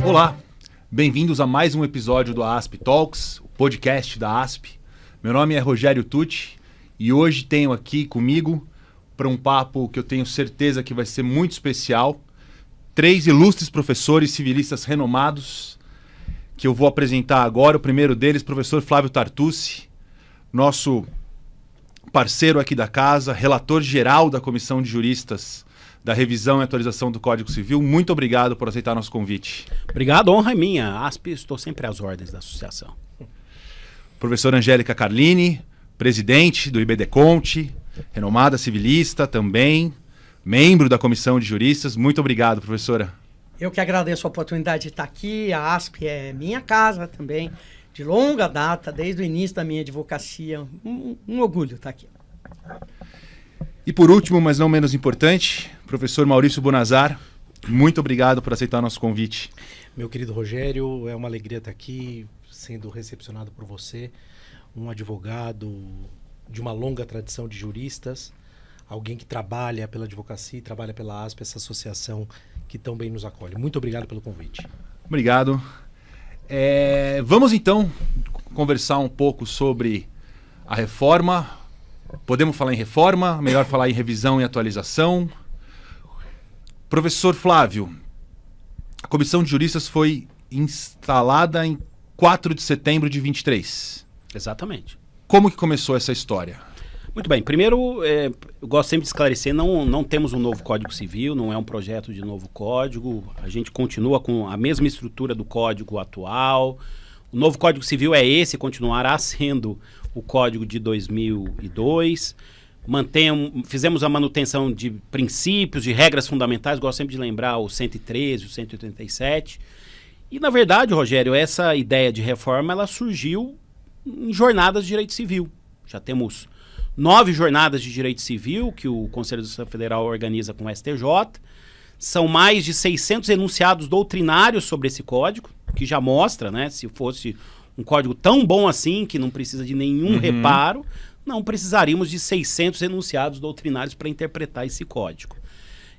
Olá, bem-vindos a mais um episódio do ASP Talks, o podcast da ASP. Meu nome é Rogério Tucci e hoje tenho aqui comigo, para um papo que eu tenho certeza que vai ser muito especial, 3 ilustres professores civilistas renomados, que eu vou apresentar agora. O primeiro deles, professor Flávio Tartucci, nosso parceiro aqui da casa, relator geral da Comissão de Juristas da Revisão e Atualização do Código Civil. Muito obrigado por aceitar nosso convite. Obrigado, honra é minha. ASP, estou sempre às ordens da associação. Professora Angélica Carlini, presidente do IBDConte, renomada civilista também, membro da Comissão de Juristas. Muito obrigado, professora. Eu que agradeço a oportunidade de estar aqui. A ASP é minha casa também, de longa data, desde o início da minha advocacia. Um orgulho estar aqui. E por último, mas não menos importante, professor Maurício Bonazar, muito obrigado por aceitar nosso convite. Meu querido Rogério, é uma alegria estar aqui, sendo recepcionado por você, um advogado de uma longa tradição de juristas, alguém que trabalha pela advocacia e trabalha pela ASP, essa associação que tão bem nos acolhe. Muito obrigado pelo convite. Obrigado. Vamos então conversar um pouco sobre a reforma. Podemos falar em reforma, melhor falar em revisão e atualização. Professor Flávio, a Comissão de Juristas foi instalada em 4 de setembro de 23. Exatamente. Como que começou essa história? Muito bem. Primeiro, eu gosto sempre de esclarecer, não temos um novo Código Civil, não é um projeto de novo código. A gente continua com a mesma estrutura do código atual. O novo Código Civil é esse, continuará sendo o Código de 2002. Fizemos a manutenção de princípios, de regras fundamentais, gosto sempre de lembrar o 113, o 187. E, na verdade, Rogério, essa ideia de reforma ela surgiu em jornadas de direito civil. Já temos 9 jornadas de direito civil que o Conselho de Justiça Federal organiza com o STJ. São mais de 600 enunciados doutrinários sobre esse código, que já mostra, né, se fosse um código tão bom assim, que não precisa de nenhum reparo, não precisaríamos de 600 enunciados doutrinários para interpretar esse código.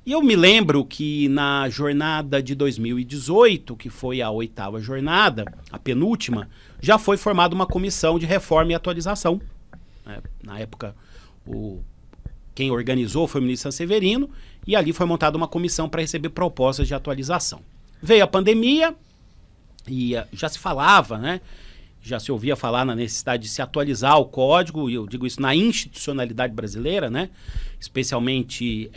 E eu me lembro que na jornada de 2018, que foi a 8ª jornada, a penúltima, já foi formada uma comissão de reforma e atualização. Na época, quem organizou foi o ministro Sanseverino, e ali foi montada uma comissão para receber propostas de atualização. Veio a pandemia, e já se falava, né? Já se ouvia falar na necessidade de se atualizar o código, e eu digo isso na institucionalidade brasileira, né? Especialmente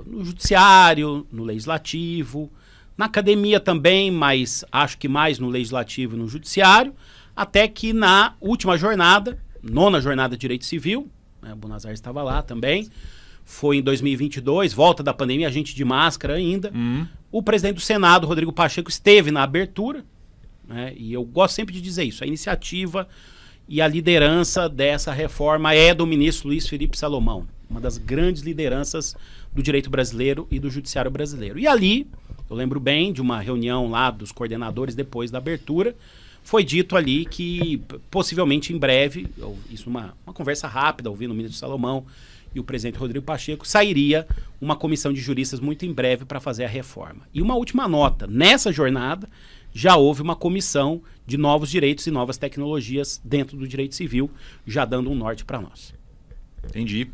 no judiciário, no legislativo, na academia também, mas acho que mais no legislativo e no judiciário, até que na última jornada, 9ª jornada de direito civil, né? O Bonazar estava lá também, foi em 2022, volta da pandemia, a gente de máscara ainda. O presidente do Senado, Rodrigo Pacheco, esteve na abertura, né? E eu gosto sempre de dizer isso, a iniciativa e a liderança dessa reforma é do ministro Luiz Felipe Salomão, uma das grandes lideranças do direito brasileiro e do judiciário brasileiro. E ali, eu lembro bem de uma reunião lá dos coordenadores depois da abertura, foi dito ali que possivelmente em breve, isso uma conversa rápida, ouvindo o ministro Salomão e o presidente Rodrigo Pacheco, sairia uma comissão de juristas muito em breve para fazer a reforma. E uma última nota, nessa jornada já houve uma comissão de novos direitos e novas tecnologias dentro do direito civil, já dando um norte para nós. Entendi.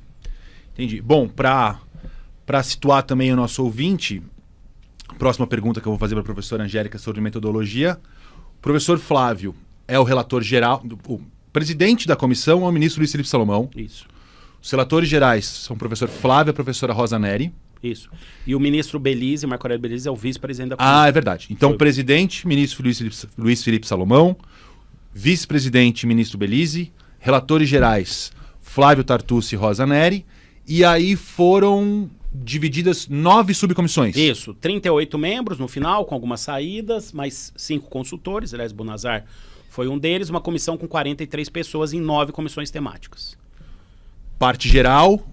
Bom, para situar também o nosso ouvinte, a próxima pergunta que eu vou fazer para a professora Angélica sobre metodologia. O professor Flávio é o relator geral, o presidente da comissão é o ministro Luiz Felipe Salomão. Isso. Os relatores gerais são o professor Flávio e a professora Rosa Neri. Isso. E o ministro Belize, Marco Aurélio Belize, é o vice-presidente da comissão. Ah, é verdade. Então, o presidente, ministro Luiz Felipe Salomão, vice-presidente, ministro Belize, relatores gerais, Flávio Tartucci e Rosa Neri, e aí foram divididas 9 subcomissões. Isso, 38 membros no final, com algumas saídas, mais 5 consultores, aliás, Bonazar foi um deles, uma comissão com 43 pessoas em 9 comissões temáticas. Parte geral...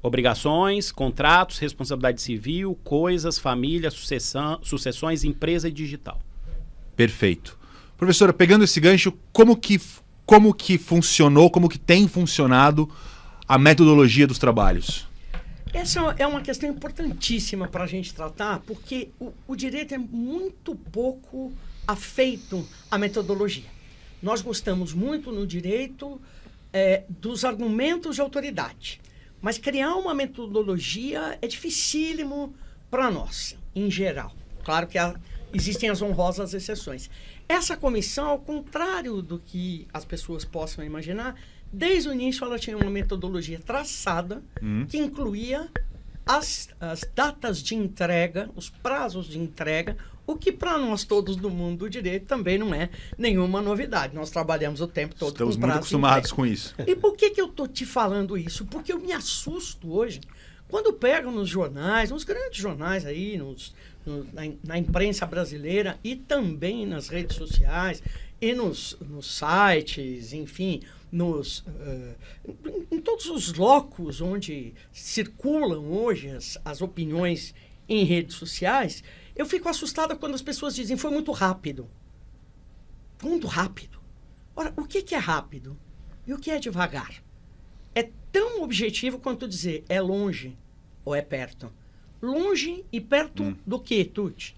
Obrigações, contratos, responsabilidade civil, coisas, família, sucessões, empresa e digital. Perfeito. Professora, pegando esse gancho, como que funcionou, como que tem funcionado a metodologia dos trabalhos? Essa é uma questão importantíssima para a gente tratar, porque o direito é muito pouco afeito à metodologia. Nós gostamos muito no direito dos argumentos de autoridade, mas criar uma metodologia é dificílimo para nós, em geral. Claro que existem as honrosas exceções. Essa comissão, ao contrário do que as pessoas possam imaginar, desde o início ela tinha uma metodologia traçada que incluía as datas de entrega, os prazos de entrega, o que para nós todos do mundo do direito também não é nenhuma novidade. Nós trabalhamos o tempo todo Estamos com prazo muito acostumados com isso. E por que eu estou te falando isso? Porque eu me assusto hoje quando pego nos jornais, nos grandes jornais aí, na imprensa brasileira e também nas redes sociais e nos sites, enfim, em todos os locos onde circulam hoje as opiniões em redes sociais, eu fico assustada quando as pessoas dizem foi muito rápido. Muito rápido. Ora, o que é rápido? E o que é devagar? É tão objetivo quanto dizer é longe ou é perto. Longe e perto do que, Tuti?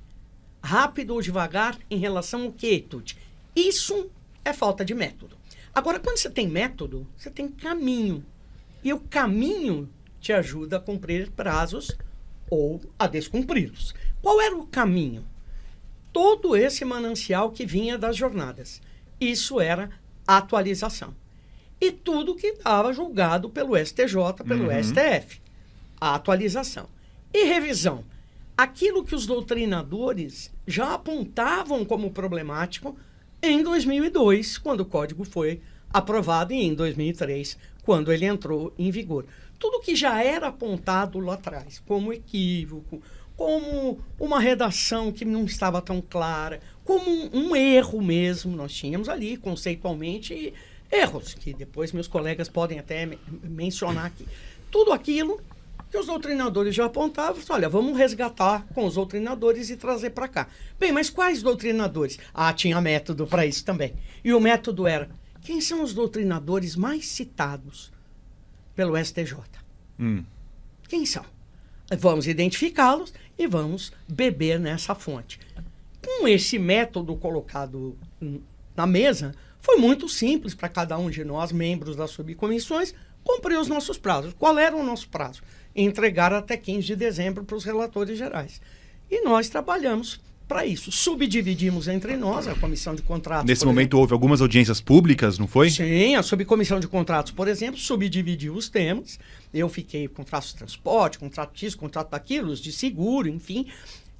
Rápido ou devagar em relação ao que, Tuti? Isso é falta de método. Agora, quando você tem método, você tem caminho. E o caminho te ajuda a cumprir prazos ou a descumpri-los. Qual era o caminho? Todo esse manancial que vinha das jornadas. Isso era atualização. E tudo que estava julgado pelo STJ, pelo STF. A atualização. E revisão. Aquilo que os doutrinadores já apontavam como problemático em 2002, quando o código foi aprovado, e em 2003, quando ele entrou em vigor. Tudo que já era apontado lá atrás, como equívoco, como uma redação que não estava tão clara, como um erro mesmo, nós tínhamos ali, conceitualmente, erros, que depois meus colegas podem até mencionar aqui. Tudo aquilo que os doutrinadores já apontavam, olha, vamos resgatar com os doutrinadores e trazer para cá. Bem, mas quais doutrinadores? Tinha método para isso também. E o método era, quem são os doutrinadores mais citados pelo STJ? Quem são? Vamos identificá-los e vamos beber nessa fonte. Com esse método colocado na mesa, foi muito simples para cada um de nós, membros das subcomissões, cumprir os nossos prazos. Qual era o nosso prazo? Entregar até 15 de dezembro para os relatores gerais. E nós trabalhamos para isso. Subdividimos entre nós a comissão de contratos. Nesse momento houve algumas audiências públicas, não foi? Sim, a subcomissão de contratos, por exemplo, subdividiu os temas. Eu fiquei contratos de transporte, contrato disso, contrato daquilo, de seguro, enfim.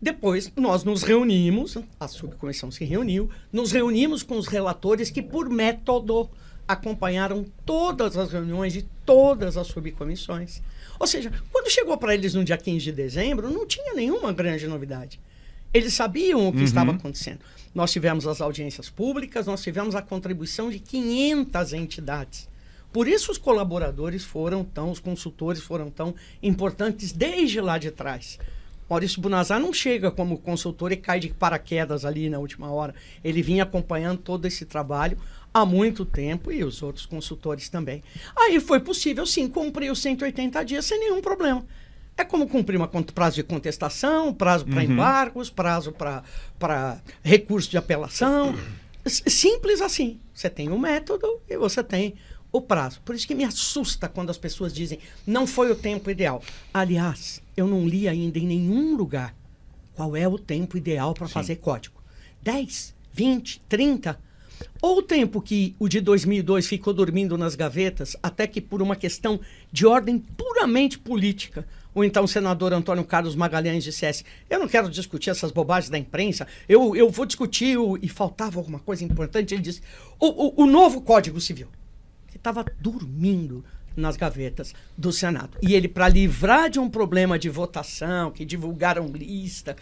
Depois nós nos reunimos, a subcomissão se reuniu, nos reunimos com os relatores que, por método, acompanharam todas as reuniões de todas as subcomissões. Ou seja, quando chegou para eles no dia 15 de dezembro, não tinha nenhuma grande novidade. Eles sabiam o que estava acontecendo. Nós tivemos as audiências públicas, nós tivemos a contribuição de 500 entidades. Por isso os colaboradores os consultores foram tão importantes desde lá de trás. Maurício Bunazar não chega como consultor e cai de paraquedas ali na última hora. Ele vinha acompanhando todo esse trabalho há muito tempo e os outros consultores também. Aí foi possível, sim, cumprir os 180 dias sem nenhum problema. É como cumprir prazo de contestação, prazo para embargos, prazo para recurso de apelação. Simples assim. Você tem o método e você tem o prazo. Por isso que me assusta quando as pessoas dizem não foi o tempo ideal. Aliás, eu não li ainda em nenhum lugar qual é o tempo ideal para fazer código. 10, 20, 30? Ou o tempo que o de 2002 ficou dormindo nas gavetas até que por uma questão de ordem puramente política, ou então o senador Antônio Carlos Magalhães dissesse, eu não quero discutir essas bobagens da imprensa, eu vou discutir, e faltava alguma coisa importante, ele disse, o novo Código Civil, que estava dormindo nas gavetas do Senado. E ele, para livrar de um problema de votação, que divulgaram lista,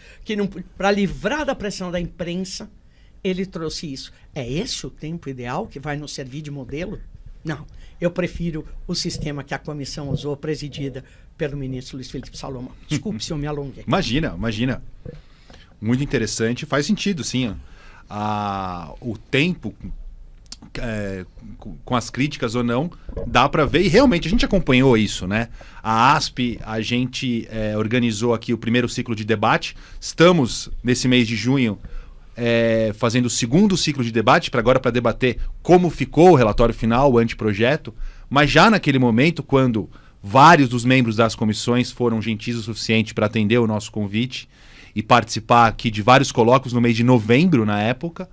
para livrar da pressão da imprensa, ele trouxe isso. É esse o tempo ideal que vai nos servir de modelo? Não. Eu prefiro o sistema que a comissão usou, presidida pelo ministro Luiz Felipe Salomão. Desculpe se eu me alonguei. Imagina. Muito interessante. Faz sentido, sim. O tempo, com as críticas ou não, dá para ver. E realmente a gente acompanhou isso, né? A ASP, a gente organizou aqui o primeiro ciclo de debate. Estamos, nesse mês de junho, fazendo o segundo ciclo de debate, para debater como ficou o relatório final, o anteprojeto, mas já naquele momento, quando vários dos membros das comissões foram gentis o suficiente para atender o nosso convite e participar aqui de vários colóquios no mês de novembro, na época,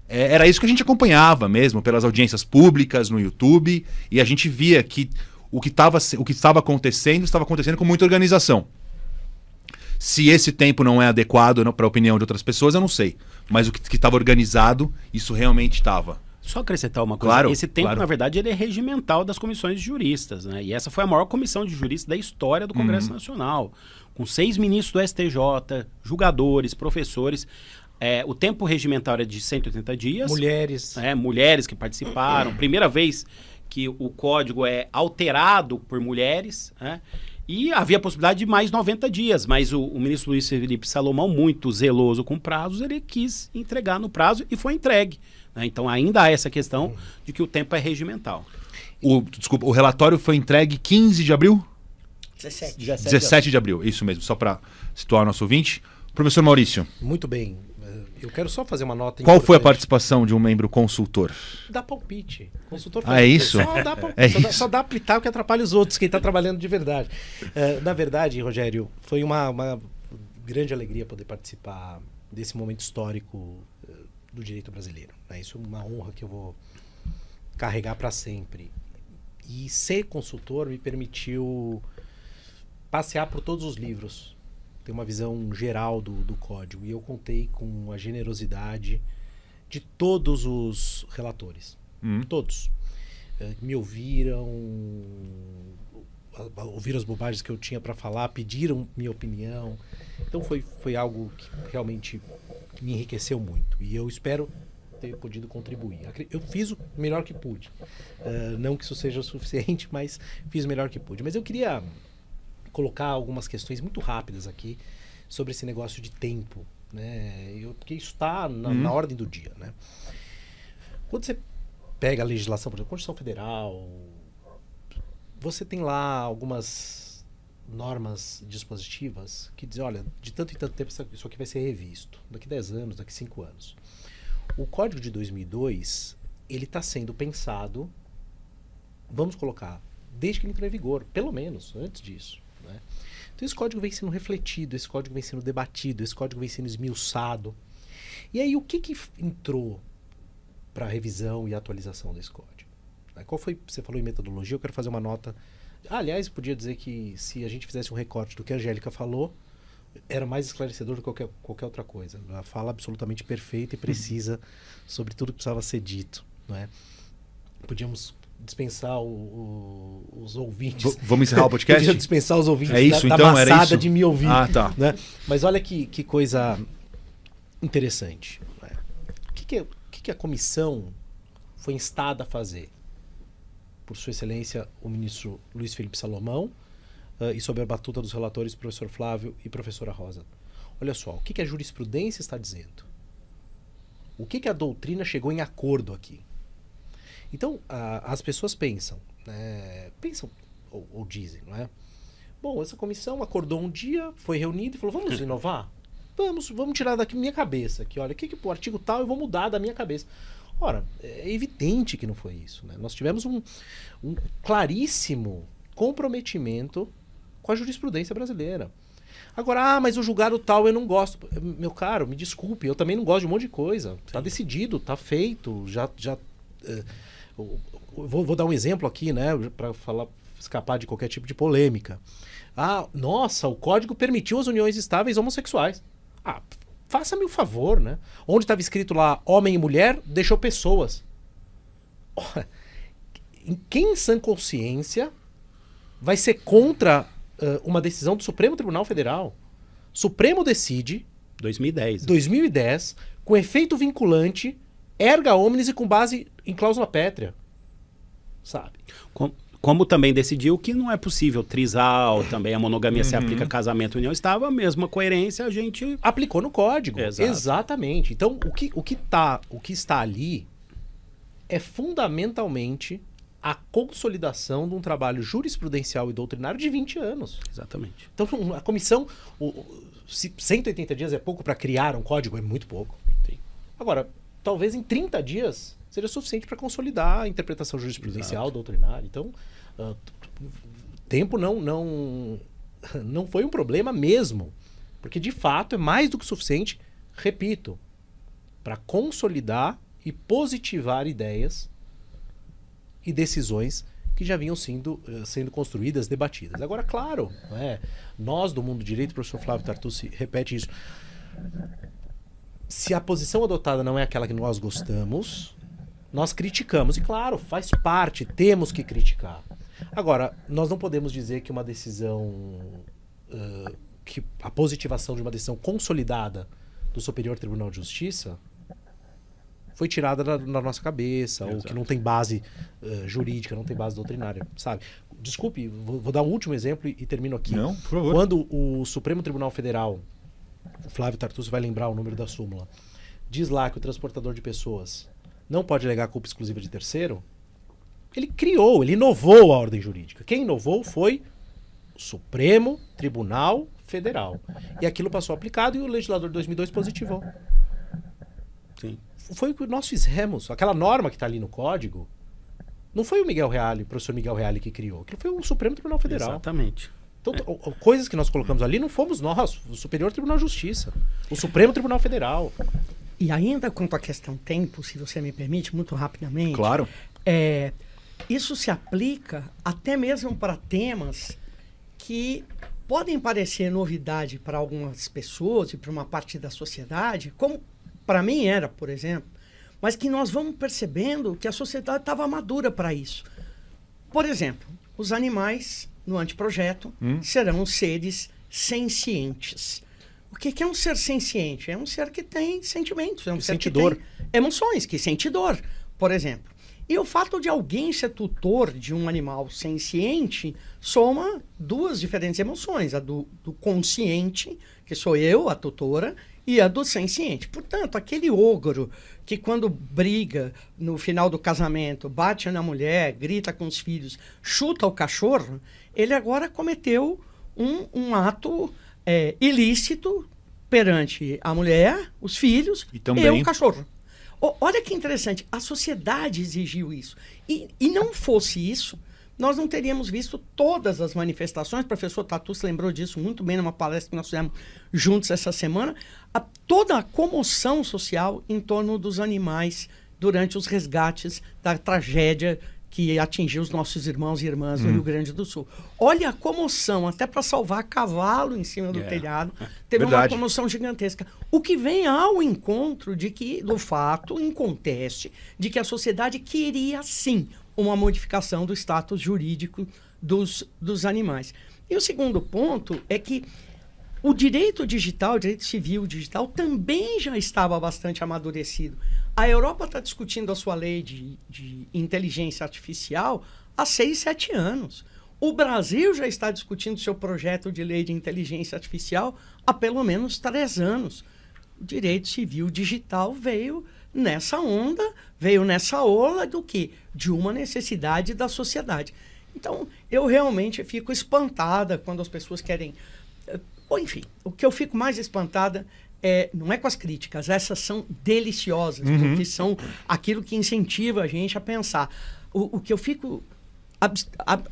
era isso que a gente acompanhava mesmo, pelas audiências públicas no YouTube, e a gente via que o que estava acontecendo com muita organização. Se esse tempo não é adequado para a opinião de outras pessoas, eu não sei. Mas o que estava organizado, isso realmente estava. Só acrescentar uma coisa. Claro, esse tempo, claro. na verdade, ele é regimental das comissões de juristas, né? E essa foi a maior comissão de juristas da história do Congresso Nacional. Com 6 ministros do STJ, julgadores, professores. O tempo regimental era de 180 dias. Mulheres. Mulheres que participaram. Primeira vez que o código é alterado por mulheres, né? E havia a possibilidade de mais 90 dias, mas o ministro Luiz Felipe Salomão, muito zeloso com prazos, ele quis entregar no prazo e foi entregue, né? Então ainda há essa questão de que o tempo é regimental. O relatório foi entregue 15 de abril? 17 de abril, isso mesmo, só para situar o nosso ouvinte. Professor Maurício. Muito bem. Eu quero só fazer uma nota Qual foi a importante. participação de um membro consultor? Dá palpite. Consultor É isso? Só dá palpite. Só dá pitaco que atrapalha os outros, quem está trabalhando de verdade. Na verdade, Rogério, foi uma grande alegria poder participar desse momento histórico do direito brasileiro, né? Isso é uma honra que eu vou carregar para sempre. E ser consultor me permitiu passear por todos os livros, ter uma visão geral do código. E eu contei com a generosidade de todos os relatores. Todos. Me ouviram, ouviram as bobagens que eu tinha para falar, pediram minha opinião. Então foi algo que realmente me enriqueceu muito. E eu espero ter podido contribuir. Eu fiz o melhor que pude. Não que isso seja o suficiente, mas fiz o melhor que pude. Mas eu queria colocar algumas questões muito rápidas aqui sobre esse negócio de tempo, né? Porque isso está na ordem do dia, né? Quando você pega a legislação, por exemplo, a Constituição Federal, você tem lá algumas normas dispositivas que dizem, olha, de tanto em tanto tempo isso aqui vai ser revisto, daqui 10 anos, daqui 5 anos. O Código de 2002, ele está sendo pensado, vamos colocar, desde que ele entrou em vigor, pelo menos, antes disso, né? Então esse código vem sendo refletido, esse código vem sendo debatido, esse código vem sendo esmiuçado. E aí o que entrou para a revisão e atualização desse código? Qual foi, você falou em metodologia, eu quero fazer uma nota. Aliás, eu podia dizer que se a gente fizesse um recorte do que a Angélica falou, era mais esclarecedor do que qualquer outra coisa. Ela fala absolutamente perfeita e precisa sobre tudo que precisava ser dito, não é? Podíamos dispensar os ouvintes. Vamos encerrar o podcast? Podia dispensar os ouvintes é isso, da então, maçada era isso? de me ouvir. Ah, tá. Né? Mas olha que coisa interessante. Né? O que a comissão foi instada a fazer? Por Sua Excelência, o ministro Luiz Felipe Salomão, e sob a batuta dos relatores professor Flávio e professora Rosa. Olha só, o que a jurisprudência está dizendo? O que a doutrina chegou em acordo aqui? Então, as pessoas pensam, né? Pensam ou dizem, não é? Bom, essa comissão acordou um dia, foi reunida e falou, vamos inovar? Vamos tirar daqui minha cabeça. Aqui, olha, o artigo tal eu vou mudar da minha cabeça. Ora, é evidente que não foi isso, né? Nós tivemos um claríssimo comprometimento com a jurisprudência brasileira. Agora, mas o julgado tal eu não gosto. Meu caro, me desculpe, eu também não gosto de um monte de coisa. Está decidido, está feito, já vou dar um exemplo aqui, né, para escapar de qualquer tipo de polêmica. Nossa, o código permitiu as uniões estáveis homossexuais. Faça-me o favor, né? Onde estava escrito lá homem e mulher, deixou pessoas. Quem em sã consciência vai ser contra uma decisão do Supremo Tribunal Federal? Supremo decide 2010, com efeito vinculante, erga omnes e com base em cláusula pétrea. Sabe? Como também decidiu que não é possível trisal, também a monogamia se aplica a casamento e união estável, a mesma coerência a gente aplicou no código. Exato. Exatamente. Então, o que está ali é fundamentalmente a consolidação de um trabalho jurisprudencial e doutrinário de 20 anos. Exatamente. Então, a comissão, se 180 dias é pouco para criar um código, é muito pouco. Sim. Agora, talvez em 30 dias seja suficiente para consolidar a interpretação jurisprudencial, doutrinária. Então, tempo não foi um problema mesmo. Porque, de fato, é mais do que suficiente, repito, para consolidar e positivar ideias e decisões que já vinham sendo construídas, debatidas. Agora, claro, nós do mundo do direito, o professor Flávio Tartucci repete isso, se a posição adotada não é aquela que nós gostamos, nós criticamos. E claro, faz parte, temos que criticar. Agora, nós não podemos dizer que uma decisão, que a positivação de uma decisão consolidada do Superior Tribunal de Justiça foi tirada na nossa cabeça, ou que não tem base jurídica, não tem base doutrinária, sabe? Desculpe, vou dar um último exemplo e termino aqui. Não, por favor. Quando o Supremo Tribunal Federal, o Flávio Tartucci vai lembrar o número da súmula, diz lá que o transportador de pessoas não pode alegar culpa exclusiva de terceiro, ele inovou a ordem jurídica. Quem inovou foi o Supremo Tribunal Federal. E aquilo passou aplicado e o legislador de 2002 positivou. Sim. Foi o que nós fizemos. Aquela norma que está ali no código, não foi o professor Miguel Reale que criou. Aquilo foi o Supremo Tribunal Federal. Exatamente. Então, coisas que nós colocamos ali não fomos nós, o Superior Tribunal de Justiça, o Supremo Tribunal Federal. E ainda quanto à questão tempo, se você me permite, muito rapidamente. Claro. Isso se aplica até mesmo para temas que podem parecer novidade para algumas pessoas e para uma parte da sociedade, como para mim era, por exemplo, mas que nós vamos percebendo que a sociedade estava madura para isso. Por exemplo, os animais no anteprojeto serão seres sencientes. O que é um ser senciente? É um ser que tem sentimentos, é um ser que tem emoções, que sente dor, por exemplo. E o fato de alguém ser tutor de um animal senciente soma duas diferentes emoções, a do consciente, que sou eu, a tutora, e a do senciente. Portanto, aquele ogro que quando briga no final do casamento, bate na mulher, grita com os filhos, chuta o cachorro, ele agora cometeu um ato ilícito perante a mulher, os filhos e o cachorro. Olha que interessante, a sociedade exigiu isso. E não fosse isso, nós não teríamos visto todas as manifestações. O professor Tartucci lembrou disso muito bem numa palestra que nós fizemos juntos essa semana. Toda a comoção social em torno dos animais durante os resgates da tragédia que atingiu os nossos irmãos e irmãs do Rio Grande do Sul. Olha a comoção, até para salvar cavalo em cima do telhado, teve uma comoção gigantesca. O que vem ao encontro do fato, em conteste, de que a sociedade queria, sim, uma modificação do status jurídico dos animais. E o segundo ponto é que o direito digital, o direito civil digital, também já estava bastante amadurecido. A Europa está discutindo a sua lei de inteligência artificial há 6, 7 anos. O Brasil já está discutindo seu projeto de lei de inteligência artificial há pelo menos 3 anos. O direito civil digital veio nessa onda, veio nessa ola do quê? De uma necessidade da sociedade. Então, eu realmente fico espantada quando as pessoas querem... enfim, o que eu fico mais espantada não é com as críticas, essas são deliciosas, porque são aquilo que incentiva a gente a pensar. O que eu fico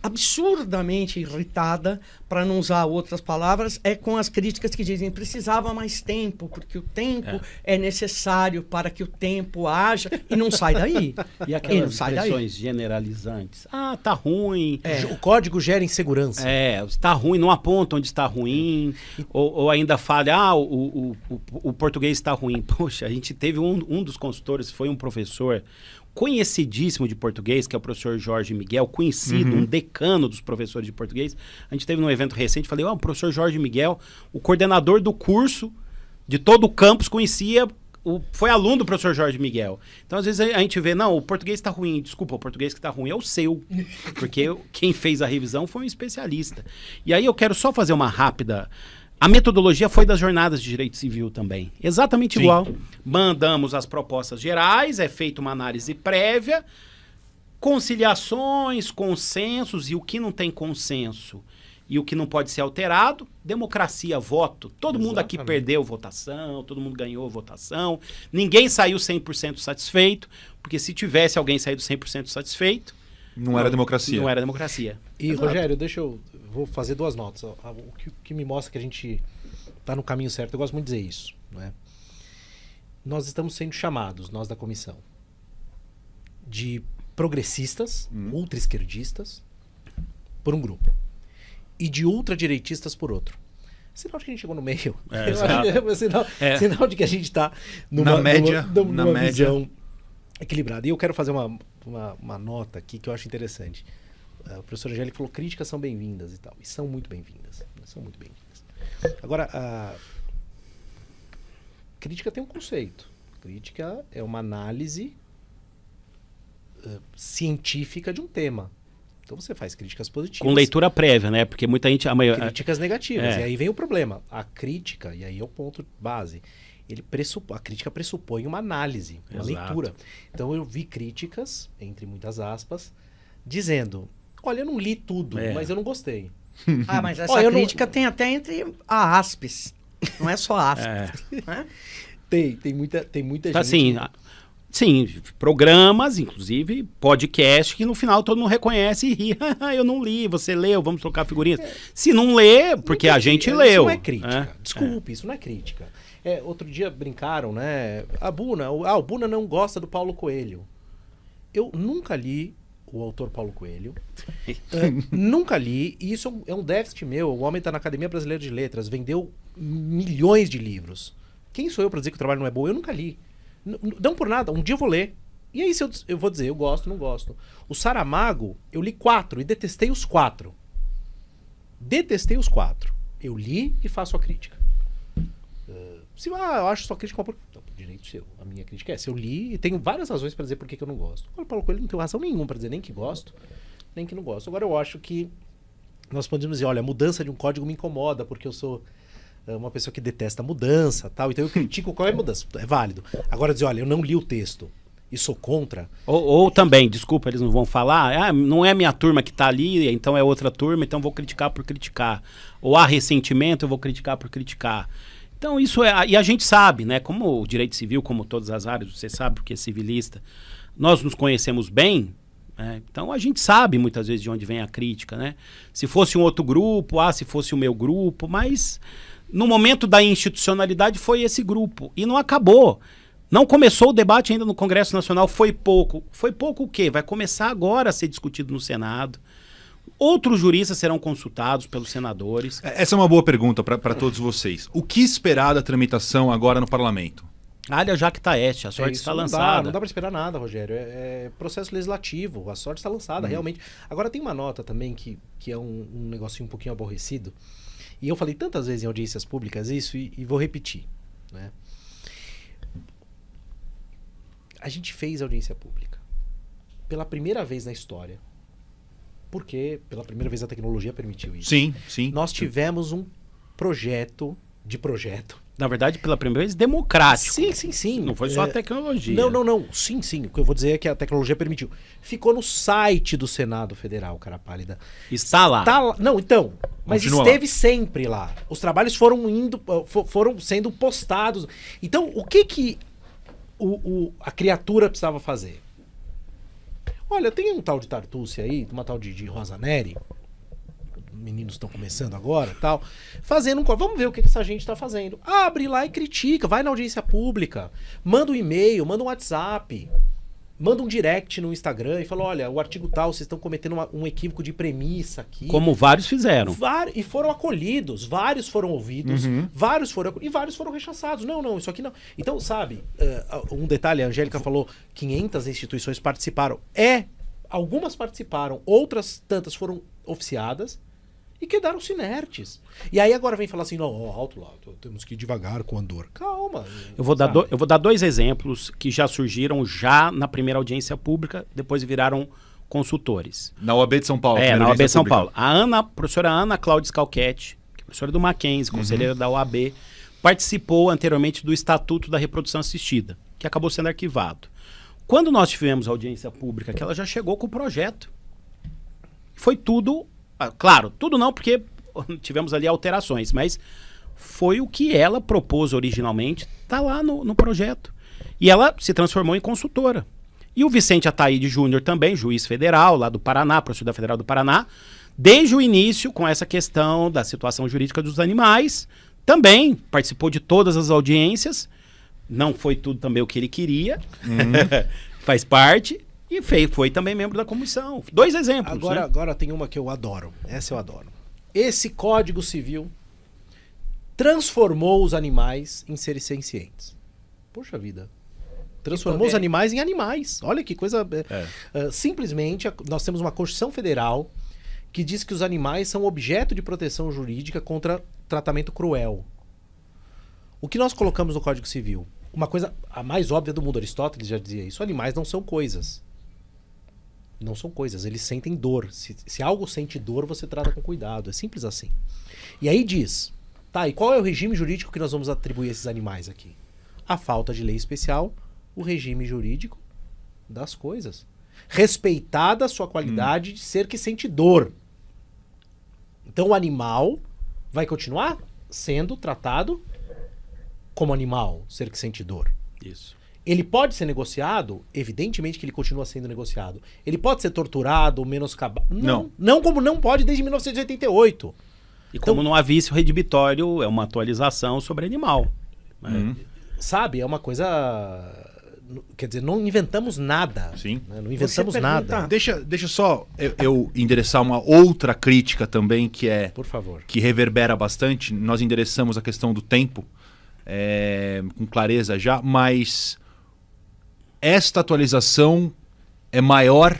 absurdamente irritada, para não usar outras palavras, é com as críticas que dizem precisava mais tempo, porque o tempo é necessário para que o tempo haja, e não sai daí. E aquelas expressões generalizantes. Ah, tá ruim. O código gera insegurança. Está ruim, não aponta onde está ruim, ou ainda fala, o português está ruim. Poxa, a gente teve um dos consultores, foi um professor conhecidíssimo de português, que é o professor Jorge Miguel, conhecido, um decano dos professores de português. A gente teve num evento recente, falei, o professor Jorge Miguel, o coordenador do curso de todo o campus conhecia, foi aluno do professor Jorge Miguel. Então, às vezes, a gente vê, não, o português está ruim. Desculpa, o português que está ruim é o seu. Porque quem fez a revisão foi um especialista. E aí eu quero só fazer uma rápida... A metodologia foi das jornadas de direito civil também. Exatamente igual. Mandamos as propostas gerais, é feita uma análise prévia, conciliações, consensos, e o que não tem consenso e o que não pode ser alterado, democracia, voto. Todo mundo aqui Exatamente. perdeu votação, todo mundo ganhou votação, ninguém saiu 100% satisfeito, porque se tivesse alguém saído 100% satisfeito, Não era democracia. não era democracia. E, Rogério, vou fazer 2 notas. O que me mostra que a gente está no caminho certo, eu gosto muito de dizer isso, né? Nós estamos sendo chamados, nós da comissão, de progressistas, ultra-esquerdistas, por um grupo, e de ultradireitistas por outro. Sinal de que a gente chegou no meio. Sinal de que a gente está numa visão equilibrada. E eu quero fazer uma nota aqui que eu acho interessante. O professor Angélico falou críticas são bem-vindas e tal. E são muito bem-vindas. São muito bem-vindas. Agora, a crítica tem um conceito. Crítica é uma análise científica de um tema. Então você faz críticas positivas. Com leitura prévia, né? Porque muita gente... Críticas negativas. E aí vem o problema. A crítica, e aí é o ponto base, a crítica pressupõe uma análise, uma leitura. Então eu vi críticas, entre muitas aspas, dizendo, olha, eu não li tudo, mas eu não gostei. Ah, mas essa crítica tem até entre a ASPES. Não é só a ASPES. Né? Tem muita gente... Assim, sim, programas, inclusive podcast, que no final todo mundo reconhece e ri. Eu não li, você leu, vamos trocar figurinhas. Se não lê, porque a gente leu. Isso não é crítica. Desculpe, isso não é crítica. Outro dia brincaram, né? O Buna não gosta do Paulo Coelho. Eu nunca li o autor Paulo Coelho. Nunca li, e isso é um déficit meu. O homem está na Academia Brasileira de Letras, vendeu milhões de livros. Quem sou eu para dizer que o trabalho não é bom? Eu nunca li. Não por nada, um dia eu vou ler. E aí eu vou dizer, eu gosto, não gosto. O Saramago, eu li 4 e detestei os 4. Detestei os 4. Eu li e faço a crítica. Eu acho sua crítica uma direito seu. A minha crítica é essa. Eu li e tenho várias razões para dizer por que eu não gosto. O Paulo Coelho não tem razão nenhuma para dizer nem que gosto, nem que não gosto. Agora eu acho que nós podemos dizer, olha, a mudança de um código me incomoda, porque eu sou uma pessoa que detesta a mudança, tal. Então eu critico qualquer mudança. É válido. Agora dizer, olha, eu não li o texto e sou contra. Ou também, desculpa, eles não vão falar, não é minha turma que está ali, então é outra turma, então vou criticar por criticar. Ou há ressentimento, eu vou criticar por criticar. Então isso e a gente sabe, né, como o direito civil, como todas as áreas, você sabe porque é civilista, nós nos conhecemos bem, né, então a gente sabe muitas vezes de onde vem a crítica, né? Se fosse um outro grupo, se fosse o meu grupo, mas no momento da institucionalidade foi esse grupo e não acabou. Não começou o debate ainda no Congresso Nacional, foi pouco. Foi pouco o quê? Vai começar agora a ser discutido no Senado. Outros juristas serão consultados pelos senadores. Essa é uma boa pergunta para todos vocês. O que esperar da tramitação agora no parlamento? Olha, já que está a sorte está lançada. Não dá para esperar nada, Rogério. É processo legislativo, a sorte está lançada, realmente. Agora tem uma nota também que é um negocinho um pouquinho aborrecido. E eu falei tantas vezes em audiências públicas isso e vou repetir, né? A gente fez audiência pública pela primeira vez na história, porque pela primeira vez a tecnologia permitiu isso. Sim, sim. Nós tivemos um projeto. Na verdade, pela primeira vez, democrático. Sim. Não foi só a tecnologia. Não. Sim. O que eu vou dizer é que a tecnologia permitiu. Ficou no site do Senado Federal, cara pálida. Está lá. Não, então. Mas Continua esteve lá. sempre lá. Os trabalhos foram sendo postados. Então, o que a criatura precisava fazer? Olha, tem um tal de Tartucci aí, uma tal de Rosa Neri, meninos estão começando agora e tal, fazendo vamos ver o que essa gente está fazendo. Abre lá e critica, vai na audiência pública, manda um e-mail, manda um WhatsApp, manda um direct no Instagram e fala, olha, o artigo tal, vocês estão cometendo um equívoco de premissa aqui. Como vários fizeram. E foram acolhidos, vários foram ouvidos, vários foram rechaçados. Não, isso aqui não. Então, sabe, um detalhe, a Angélica falou, 500 instituições participaram. Algumas participaram, outras tantas foram oficiadas e quedaram-se inertes. E aí agora vem falar assim, não, alto lá, temos que ir devagar com Andor. Calma. Eu vou dar 2 exemplos que já surgiram na primeira audiência pública, depois viraram consultores. Na OAB de São Paulo. Na OAB de São Paulo. A professora Ana Cláudia Scalchetti, que é professora do Mackenzie, conselheira da OAB, participou anteriormente do Estatuto da Reprodução Assistida, que acabou sendo arquivado. Quando nós tivemos a audiência pública, que ela já chegou com o projeto. Foi tudo... Claro, tudo não, porque tivemos ali alterações, mas foi o que ela propôs originalmente, está lá no projeto. E ela se transformou em consultora. E o Vicente Ataíde Júnior também, juiz federal lá do Paraná, professor da Federal do Paraná, desde o início com essa questão da situação jurídica dos animais, também participou de todas as audiências, não foi tudo também o que ele queria, faz parte, e foi também membro da comissão. 2 exemplos. Agora tem uma que eu adoro, essa eu adoro. Esse Código Civil transformou os animais em seres sencientes. Poxa vida. Transformou os animais em animais. Olha que coisa... simplesmente, nós temos uma Constituição Federal que diz que os animais são objeto de proteção jurídica contra tratamento cruel. O que nós colocamos no Código Civil? Uma coisa a mais óbvia do mundo, Aristóteles já dizia isso, animais não são coisas. Não são coisas, eles sentem dor. Se algo sente dor, você trata com cuidado. É simples assim. E aí diz, tá, e qual é o regime jurídico que nós vamos atribuir a esses animais aqui? A falta de lei especial, o regime jurídico das coisas. Respeitada a sua qualidade de ser que sente dor. Então o animal vai continuar sendo tratado como animal, ser que sente dor. Isso. Ele pode ser negociado? Evidentemente que ele continua sendo negociado. Ele pode ser torturado ou menoscabado? Não. Não como não pode desde 1988. E como não há vício redibitório, é uma atualização sobre animal. Sabe, é uma coisa... Quer dizer, não inventamos nada. Sim. Né? Não inventamos nada. Deixa só eu endereçar uma outra crítica também, que é... Por favor. Que reverbera bastante. Nós endereçamos a questão do tempo com clareza já, mas esta atualização é maior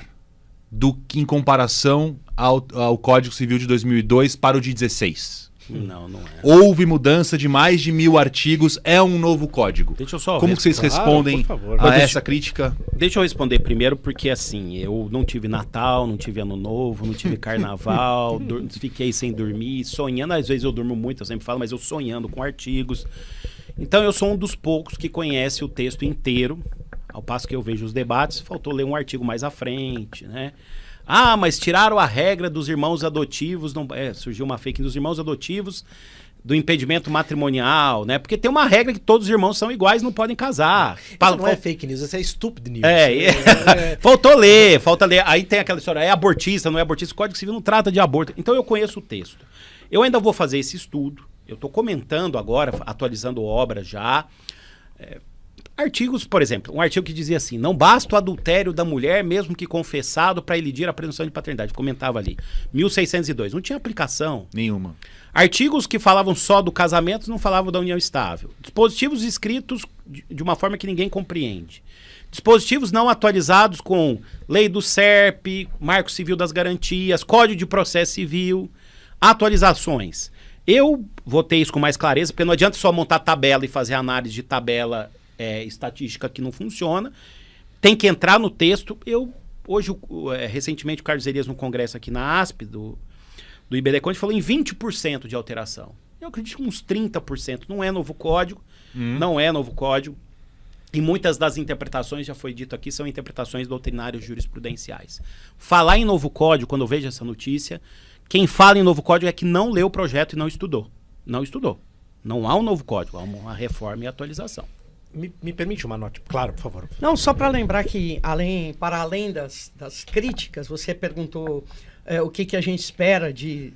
do que em comparação ao Código Civil de 2002 para o de 16. Não é. Houve mudança de mais de 1000 artigos, é um novo código. Deixa eu só Como que vocês respondem a essa crítica? Deixa eu responder primeiro, porque assim, eu não tive Natal, não tive Ano Novo, não tive Carnaval, fiquei sem dormir, sonhando, às vezes eu durmo muito, eu sempre falo, mas eu sonhando com artigos. Então eu sou um dos poucos que conhece o texto inteiro, ao passo que eu vejo os debates, faltou ler um artigo mais à frente, né? Ah, mas tiraram a regra dos irmãos adotivos, surgiu uma fake dos irmãos adotivos do impedimento matrimonial, né? Porque tem uma regra que todos os irmãos são iguais, não podem casar. Isso não é fake news, isso é stupid news. Falta ler. Aí tem aquela história, é abortista, não é abortista, o Código Civil não trata de aborto. Então eu conheço o texto. Eu ainda vou fazer esse estudo, eu estou comentando agora, atualizando obras já. Artigos, por exemplo, um artigo que dizia assim, não basta o adultério da mulher, mesmo que confessado, para elidir a presunção de paternidade. Comentava ali, 1602, não tinha aplicação. Nenhuma. Artigos que falavam só do casamento, não falavam da união estável. Dispositivos escritos de uma forma que ninguém compreende. Dispositivos não atualizados com lei do SERP, Marco Civil das Garantias, Código de Processo Civil, atualizações. Eu votei isso com mais clareza, porque não adianta só montar tabela e fazer análise de tabela estatística que não funciona. Tem que entrar no texto. Recentemente, o Carlos Elias, no congresso aqui na ASP, do IBDConte, falou em 20% de alteração. Eu acredito que uns 30%. Não é novo código, não é novo código. E muitas das interpretações, já foi dito aqui, são interpretações doutrinárias jurisprudenciais. Falar em novo código, quando eu vejo essa notícia, quem fala em novo código é que não leu o projeto e não estudou. Não estudou. Não há um novo código, há uma reforma e atualização. Me permite uma nota? Claro, por favor. Não, só para lembrar que, para além das críticas, você perguntou o que a gente espera de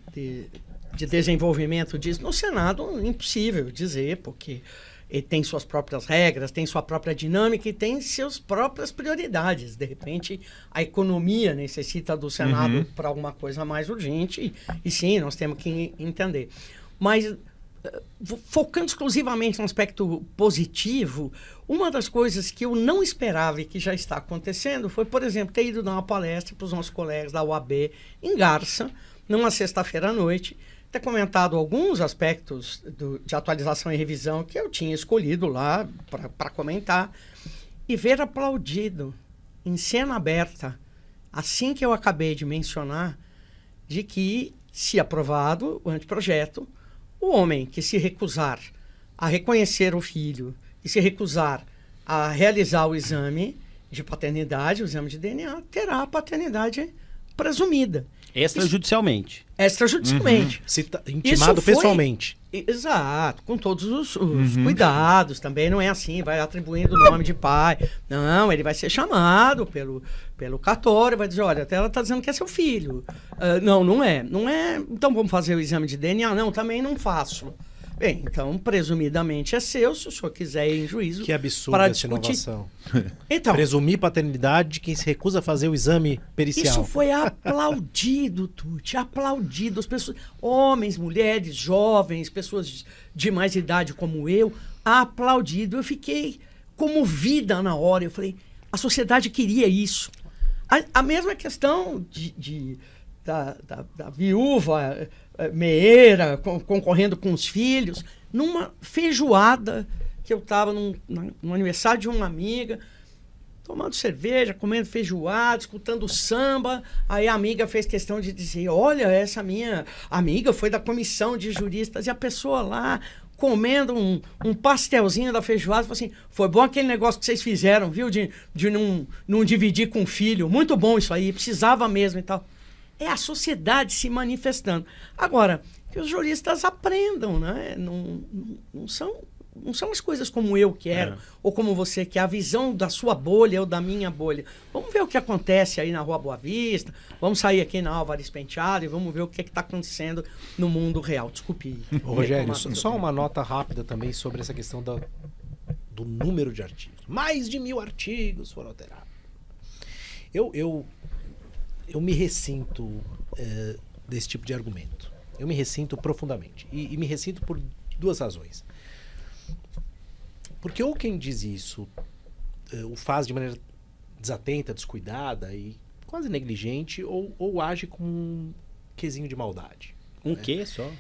desenvolvimento disso. No Senado, impossível dizer, porque ele tem suas próprias regras, tem sua própria dinâmica e tem suas próprias prioridades. De repente, a economia necessita do Senado para alguma coisa mais urgente e sim, nós temos que entender. Mas, focando exclusivamente no aspecto positivo, uma das coisas que eu não esperava e que já está acontecendo foi, por exemplo, ter ido dar uma palestra para os nossos colegas da UAB em Garça, numa sexta-feira à noite, ter comentado alguns aspectos de atualização e revisão que eu tinha escolhido lá para comentar e ver aplaudido em cena aberta, assim que eu acabei de mencionar, de que, se aprovado o anteprojeto, o homem que se recusar a reconhecer o filho e se recusar a realizar o exame de paternidade, o exame de DNA, terá a paternidade presumida. Extrajudicialmente. Extrajudicialmente. Intimado pessoalmente. Exato, com todos os cuidados. Também não é assim, vai atribuindo o nome de pai. Não, ele vai ser chamado pelo cartório, vai dizer, olha, até ela está dizendo que é seu filho. Não é. Então vamos fazer o exame de DNA? Não, também não faço. Bem, então, presumidamente é seu, se o senhor quiser ir em juízo. Que absurdo para essa discutir. inovação. Então, Presumir paternidade de quem se recusa a fazer o exame pericial. isso foi aplaudido, Tuti, aplaudido. As pessoas, homens, mulheres, jovens, pessoas de mais idade como eu, aplaudido. Eu fiquei comovida na hora. Eu falei, a sociedade queria isso. A mesma questão da viúva meeira concorrendo com os filhos, numa feijoada que eu estava no aniversário de uma amiga, tomando cerveja, comendo feijoada, escutando samba. Aí a amiga fez questão de dizer, olha, essa minha amiga foi da comissão de juristas, e a pessoa lá comendo um pastelzinho da feijoada, falou assim, foi bom aquele negócio que vocês fizeram, viu, de não dividir com o filho, muito bom isso aí, precisava mesmo e tal. É a sociedade se manifestando. Agora, que os juristas aprendam, né? Não são as coisas como eu quero, ou como você quer, a visão da sua bolha ou da minha bolha. Vamos ver o que acontece aí na Rua Boa Vista, vamos sair aqui na Álvares Penteado e vamos ver o que está acontecendo no mundo real. Desculpe. Ô, Rogério, só uma nota rápida também sobre essa questão do número de artigos. Mais de 1000 artigos foram alterados. Eu me ressinto desse tipo de argumento. Eu me ressinto profundamente. E me ressinto por duas razões. Porque ou quem diz isso o faz de maneira desatenta, descuidada e quase negligente, ou age com um quesinho de maldade. Quê só?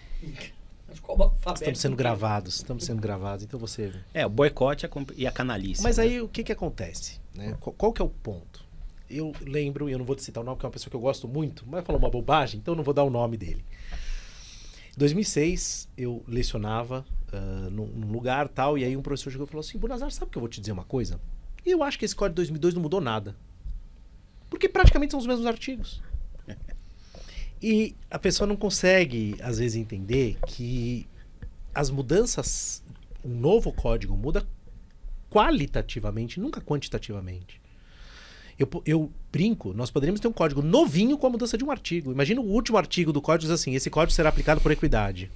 Estamos sendo gravados, então você... O boicote e a canalice. Mas aí o que acontece? Né? Qual que é o ponto? Eu lembro, e eu não vou citar o nome, porque é uma pessoa que eu gosto muito, mas falou uma bobagem, então eu não vou dar o nome dele. Em 2006, eu lecionava num lugar tal, e aí um professor chegou e falou assim, Bunazar, sabe que eu vou te dizer uma coisa? Eu acho que esse código de 2002 não mudou nada. Porque praticamente são os mesmos artigos. E a pessoa não consegue, às vezes, entender que as mudanças, um novo código muda qualitativamente, nunca quantitativamente. Eu brinco, nós poderíamos ter um código novinho com a mudança de um artigo. Imagina o último artigo do código diz assim, esse código será aplicado por equidade.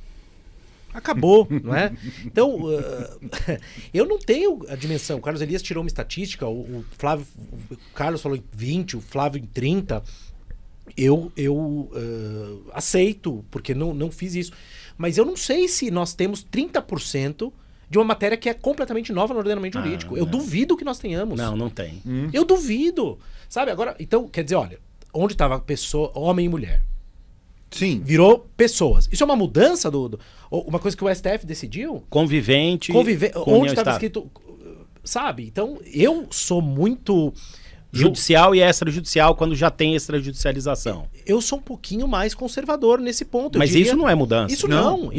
Acabou, não é? Então, eu não tenho a dimensão. O Carlos Elias tirou uma estatística, o Carlos falou em 20, o Flávio em 30. Eu aceito, porque não fiz isso. Mas eu não sei se nós temos 30% de uma matéria que é completamente nova no ordenamento jurídico. Eu duvido que nós tenhamos. Não tem. Eu duvido. Sabe, agora, então, quer dizer, olha, onde estava pessoa, homem e mulher? Sim. Virou pessoas. Isso é uma mudança uma coisa que o STF decidiu? Convivente. Onde estava escrito, sabe? Então, eu sou muito... Judicial e extrajudicial quando já tem extrajudicialização. Eu sou um pouquinho mais conservador nesse ponto. Mas isso não é mudança. Isso não.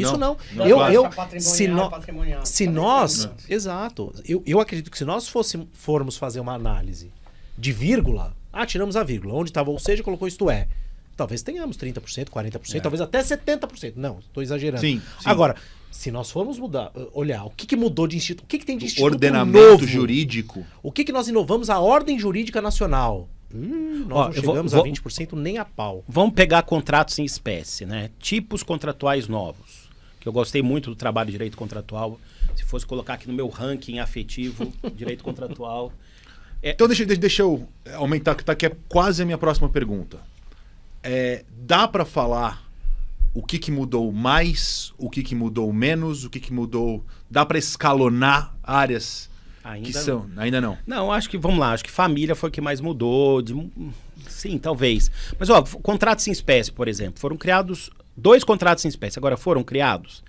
Se nós... Exato. Eu acredito que se nós formos fazer uma análise de vírgula, tiramos a vírgula, onde estava ou seja, colocou isto é. Talvez tenhamos 30%, 40%, talvez até 70%. Não, estou exagerando. Sim. Agora, se nós formos olhar o que mudou de instituto, o que tem de instituto ordenamento novo, jurídico. O que nós inovamos? A ordem jurídica nacional. Nós não chegamos a 20% nem a pau. Vamos pegar contratos em espécie, né? Tipos contratuais novos. Que eu gostei muito do trabalho de direito contratual. Se fosse colocar aqui no meu ranking afetivo, direito contratual. Então deixa eu aumentar, que é quase a minha próxima pergunta. Dá para falar o que mudou mais, o que mudou menos, o que mudou... Dá para escalonar áreas que são... Ainda não. Não, acho que família foi o que mais mudou. Sim, talvez. Mas, contratos em espécie, por exemplo, foram criados 2 contratos em espécie. Agora foram criados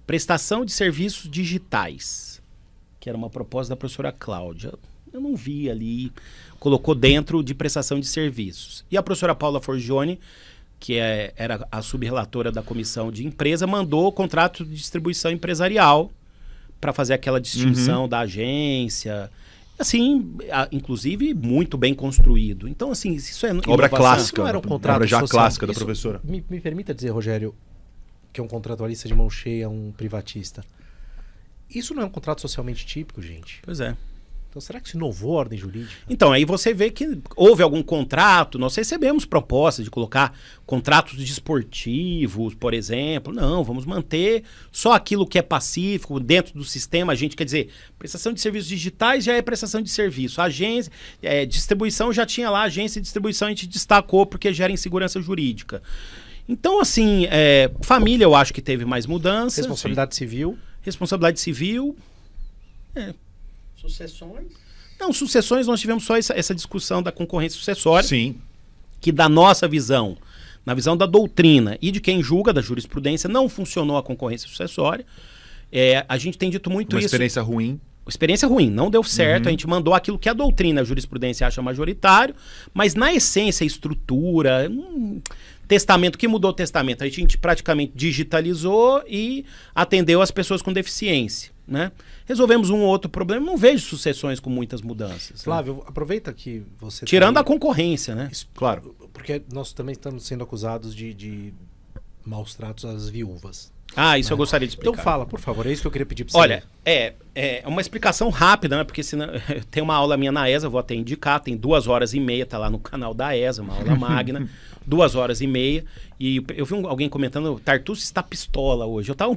prestação de serviços digitais, que era uma proposta da professora Cláudia. Eu não vi ali, colocou dentro de prestação de serviços. E a professora Paula Forgione, que era a subrelatora da comissão de empresa, mandou o contrato de distribuição empresarial para fazer aquela distinção da agência assim, inclusive muito bem construído. Então, assim, isso é obra clássica. Não era um contrato obra já social. clássica da Isso, professora. Me permita dizer, Rogério, que é um contratualista de mão cheia, um privatista. Isso não é um contrato socialmente típico, gente? Pois é. Então será que se inovou a ordem jurídica? Então, aí você vê que houve algum contrato, nós recebemos propostas de colocar contratos desportivos, por exemplo. Não, vamos manter só aquilo que é pacífico dentro do sistema. A gente quer dizer, prestação de serviços digitais já é prestação de serviço. Agência, distribuição já tinha lá, agência de distribuição a gente destacou porque gera insegurança jurídica. Então, assim, família eu acho que teve mais mudanças. Responsabilidade civil. Responsabilidade civil. Sucessões? Não, sucessões nós tivemos só essa discussão da concorrência sucessória. Sim. Que da nossa visão, na visão da doutrina e de quem julga, da jurisprudência, não funcionou a concorrência sucessória. A gente tem dito muito Uma isso. experiência ruim. Experiência ruim, não deu certo, a gente mandou aquilo que a doutrina, a jurisprudência acha majoritário, mas na essência, estrutura, testamento, que mudou o testamento? A gente praticamente digitalizou e atendeu as pessoas com deficiência, né? Resolvemos um ou outro problema, não vejo sucessões com muitas mudanças. Flávio, né? aproveita que você... Tirando a concorrência, né? Claro. Porque nós também estamos sendo acusados de maus tratos às viúvas. Isso eu gostaria de explicar. Então fala, por favor, é isso que eu queria pedir para você. Olha, é uma explicação rápida, né? Porque senão, tem uma aula minha na ESA, vou até indicar, tem 2h30, tá lá no canal da ESA, uma aula magna, 2h30, e eu vi alguém comentando, Tartucci está pistola hoje. Eu tava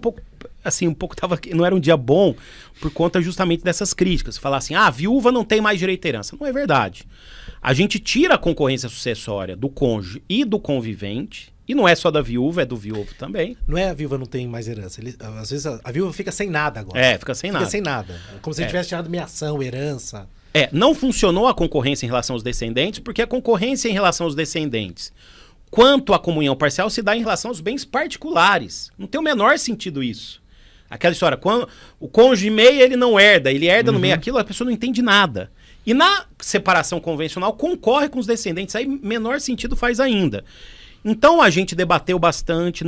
não era um dia bom por conta justamente dessas críticas. Falar assim, a viúva não tem mais direito à herança. Não é verdade. A gente tira a concorrência sucessória do cônjuge e do convivente. E não é só da viúva, é do viúvo também. Não é a viúva não tem mais herança. Às vezes a viúva fica sem nada agora. Fica sem nada. Fica sem nada. Como se ele tivesse tirado meação, herança. Não funcionou a concorrência em relação aos descendentes, porque a concorrência em relação aos descendentes, quanto à comunhão parcial, se dá em relação aos bens particulares. Não tem o menor sentido isso. Aquela história, quando o cônjuge meio ele não herda, ele herda no meio aquilo, a pessoa não entende nada. E na separação convencional, concorre com os descendentes, aí menor sentido faz ainda. Então a gente debateu bastante,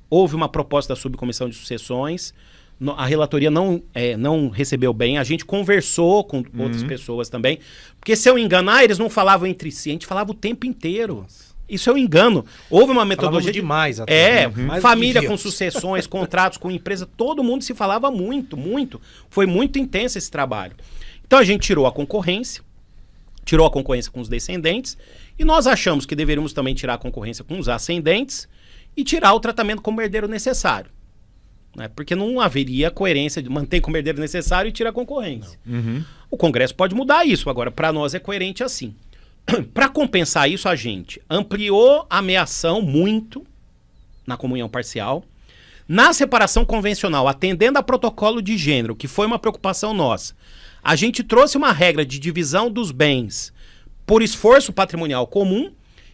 houve uma proposta da subcomissão de sucessões, a relatoria não recebeu bem, a gente conversou com outras pessoas também, porque se eu enganar, eles não falavam entre si, a gente falava o tempo inteiro. Nossa. Isso é um engano. Houve uma metodologia demais até. Família com sucessões, contratos com empresa, todo mundo se falava muito. Foi muito intenso esse trabalho. Então a gente tirou a concorrência com os descendentes, e nós achamos que deveríamos também tirar a concorrência com os ascendentes e tirar o tratamento como herdeiro necessário. Né? Porque não haveria coerência de manter como herdeiro necessário e tirar a concorrência. O Congresso pode mudar isso, agora para nós é coerente assim. Para compensar isso, a gente ampliou a meação muito na comunhão parcial. Na separação convencional, atendendo a protocolo de gênero, que foi uma preocupação nossa, a gente trouxe uma regra de divisão dos bens por esforço patrimonial comum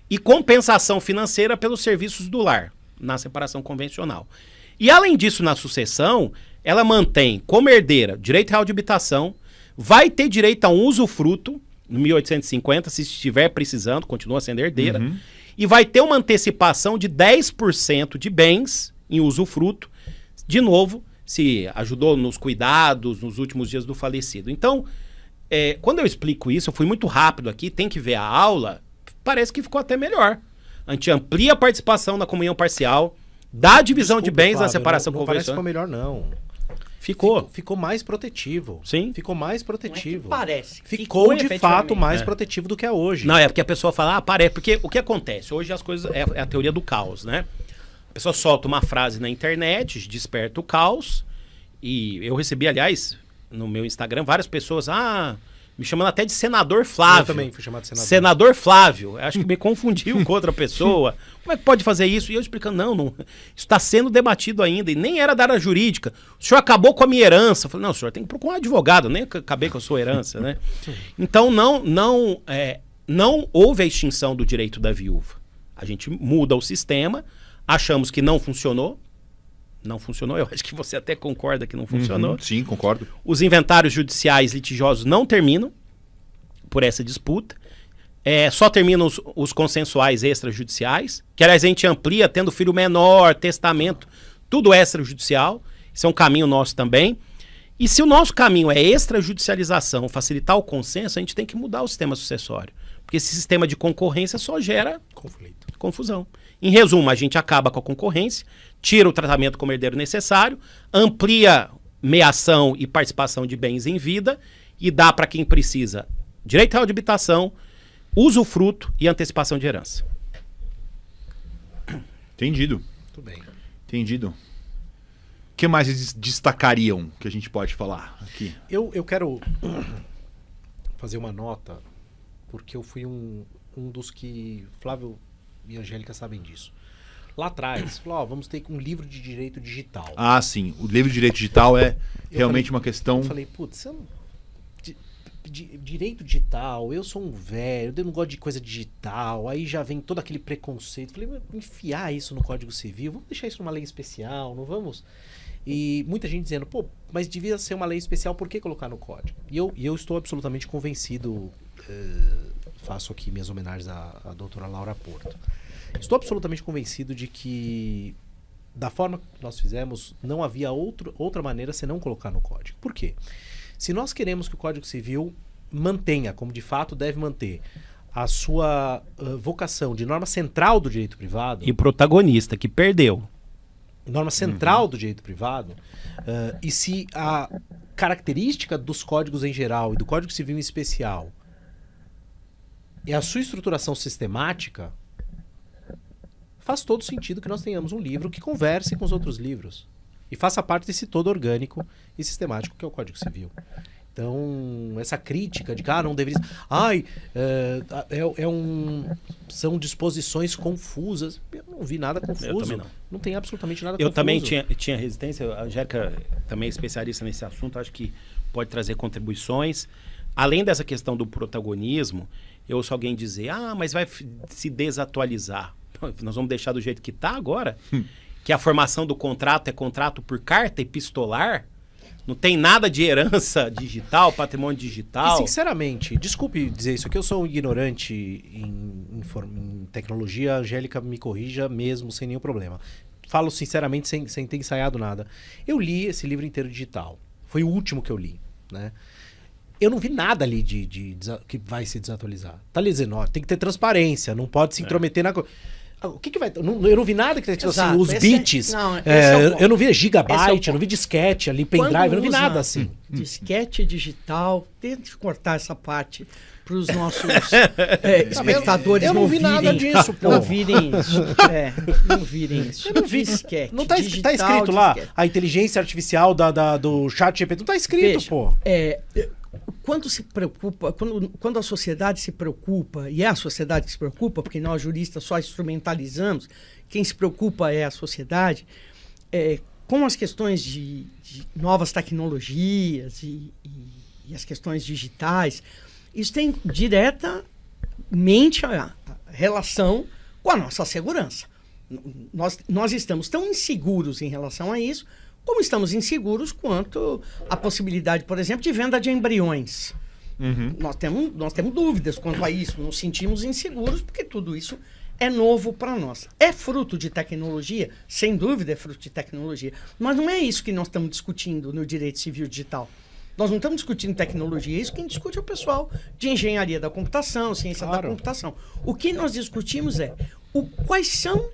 e compensação financeira pelos serviços do lar, na separação convencional. E além disso, na sucessão, ela mantém como herdeira direito real de habitação, vai ter direito a um usufruto, no 1850, se estiver precisando, continua sendo herdeira, e vai ter uma antecipação de 10% de bens em usufruto, de novo, se ajudou nos cuidados nos últimos dias do falecido. Então, quando eu explico isso, eu fui muito rápido aqui, tem que ver a aula, parece que ficou até melhor. A gente amplia a participação na comunhão parcial, dá a divisão de bens na separação convencional. Não parece que ficou melhor, não. Ficou mais protetivo. Sim. Ficou mais protetivo. Não é que parece. Ficou de fato mais protetivo do que é hoje. Não, é porque a pessoa fala, parece. Porque o que acontece? Hoje as coisas. É a teoria do caos, né? A pessoa solta uma frase na internet, desperta o caos. E eu recebi, aliás, no meu Instagram, várias pessoas, me chamando até de senador Flávio. Eu também fui chamado de senador. Senador Flávio. Acho que me confundiu com outra pessoa. Como é que pode fazer isso? E eu explicando, não, isso está sendo debatido ainda. E nem era da área jurídica. O senhor acabou com a minha herança. Eu falei, não, o senhor tem que procurar um advogado. Eu nem acabei com a sua herança, né? Então, não houve a extinção do direito da viúva. A gente muda o sistema, achamos que não funcionou. Não funcionou, eu acho que você até concorda que não funcionou. Sim, concordo. Os inventários judiciais litigiosos não terminam por essa disputa. Só terminam os consensuais extrajudiciais, que aliás a gente amplia tendo filho menor, testamento, tudo extrajudicial. Isso é um caminho nosso também. E se o nosso caminho é extrajudicialização, facilitar o consenso, a gente tem que mudar o sistema sucessório. Porque esse sistema de concorrência só gera conflito, confusão. Em resumo, a gente acaba com a concorrência, tira o tratamento como herdeiro necessário, amplia meação e participação de bens em vida e dá para quem precisa direito real de habitação, usufruto e antecipação de herança. Entendido. Muito bem. Entendido. O que mais eles destacariam que a gente pode falar aqui? Eu quero fazer uma nota, porque eu fui um dos que... Flávio e Angélica sabem disso. Lá atrás, falou, ó, vamos ter um livro de direito digital. Ah, sim. O livro de direito digital é realmente uma questão... Eu falei, putz, direito digital, eu sou um velho, eu não gosto de coisa digital, aí já vem todo aquele preconceito. Falei, enfiar isso no Código Civil, vamos deixar isso numa lei especial, não vamos... E muita gente dizendo, pô, mas devia ser uma lei especial, por que colocar no código? E eu estou absolutamente convencido, faço aqui minhas homenagens à doutora Laura Porto. Estou absolutamente convencido de que, da forma que nós fizemos, não havia outra maneira senão colocar no código. Por quê? Se nós queremos que o Código Civil mantenha, como de fato deve manter, a sua vocação de norma central do direito privado... E protagonista, que perdeu. Norma central do direito privado, e se a característica dos códigos em geral e do Código Civil em especial é a sua estruturação sistemática, faz todo sentido que nós tenhamos um livro que converse com os outros livros e faça parte desse todo orgânico e sistemático que é o Código Civil. Então, essa crítica de que não deveria... são disposições confusas. Eu não vi nada confuso. Eu também não. Não tem absolutamente nada confuso. Eu também tinha resistência. A Angélica também é especialista nesse assunto. Acho que pode trazer contribuições. Além dessa questão do protagonismo, eu ouço alguém dizer, mas vai se desatualizar. Nós vamos deixar do jeito que está agora? Que a formação do contrato é contrato por carta epistolar? Não tem nada de herança digital, patrimônio digital. E, sinceramente, desculpe dizer isso aqui, eu sou um ignorante em tecnologia, a Angélica me corrija mesmo, sem nenhum problema. Falo sinceramente, sem ter ensaiado nada. Eu li esse livro inteiro digital. Foi o último que eu li, né? Eu não vi nada ali que vai se desatualizar. Tá ali dizendo, tem que ter transparência, não pode se intrometer na coisa. O que vai... Eu não vi nada que tá assim, os bits. Eu não vi gigabyte, eu não vi disquete ali, pendrive, eu não vi nada assim. Disquete digital, tente cortar essa parte para os nossos espectadores. Eu não vi nada disso, pô. Não virem isso. Não virem isso. Eu não vi disquete. Não tá escrito lá, a inteligência artificial do chat GPT, não tá escrito, veja, pô. Quando se preocupa, quando a sociedade se preocupa, e é a sociedade que se preocupa, porque nós juristas só instrumentalizamos, quem se preocupa é a sociedade, com as questões de novas tecnologias e as questões digitais, isso tem diretamente a relação com a nossa segurança. Nós estamos tão inseguros em relação a isso, como estamos inseguros quanto a possibilidade, por exemplo, de venda de embriões. Nós temos dúvidas quanto a isso, nos sentimos inseguros, porque tudo isso é novo para nós. É fruto de tecnologia? Sem dúvida é fruto de tecnologia. Mas não é isso que nós estamos discutindo no direito civil digital. Nós não estamos discutindo tecnologia, isso quem discute é o pessoal de engenharia da computação, ciência da computação. O que nós discutimos é quais são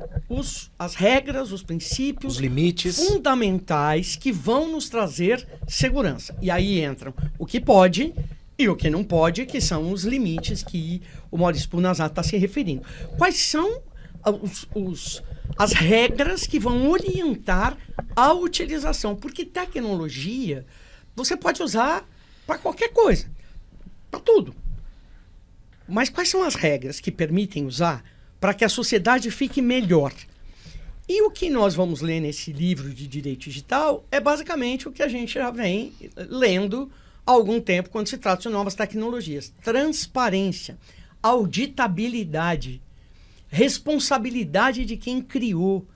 as regras, os princípios, os limites fundamentais que vão nos trazer segurança. E aí entram o que pode e o que não pode, que são os limites que o Maurício Punazat está se referindo. Quais são as regras que vão orientar a utilização? Porque tecnologia você pode usar para qualquer coisa, para tudo. Mas quais são as regras que permitem usar para que a sociedade fique melhor? E o que nós vamos ler nesse livro de direito digital é basicamente o que a gente já vem lendo há algum tempo quando se trata de novas tecnologias. Transparência, auditabilidade, responsabilidade de quem criou,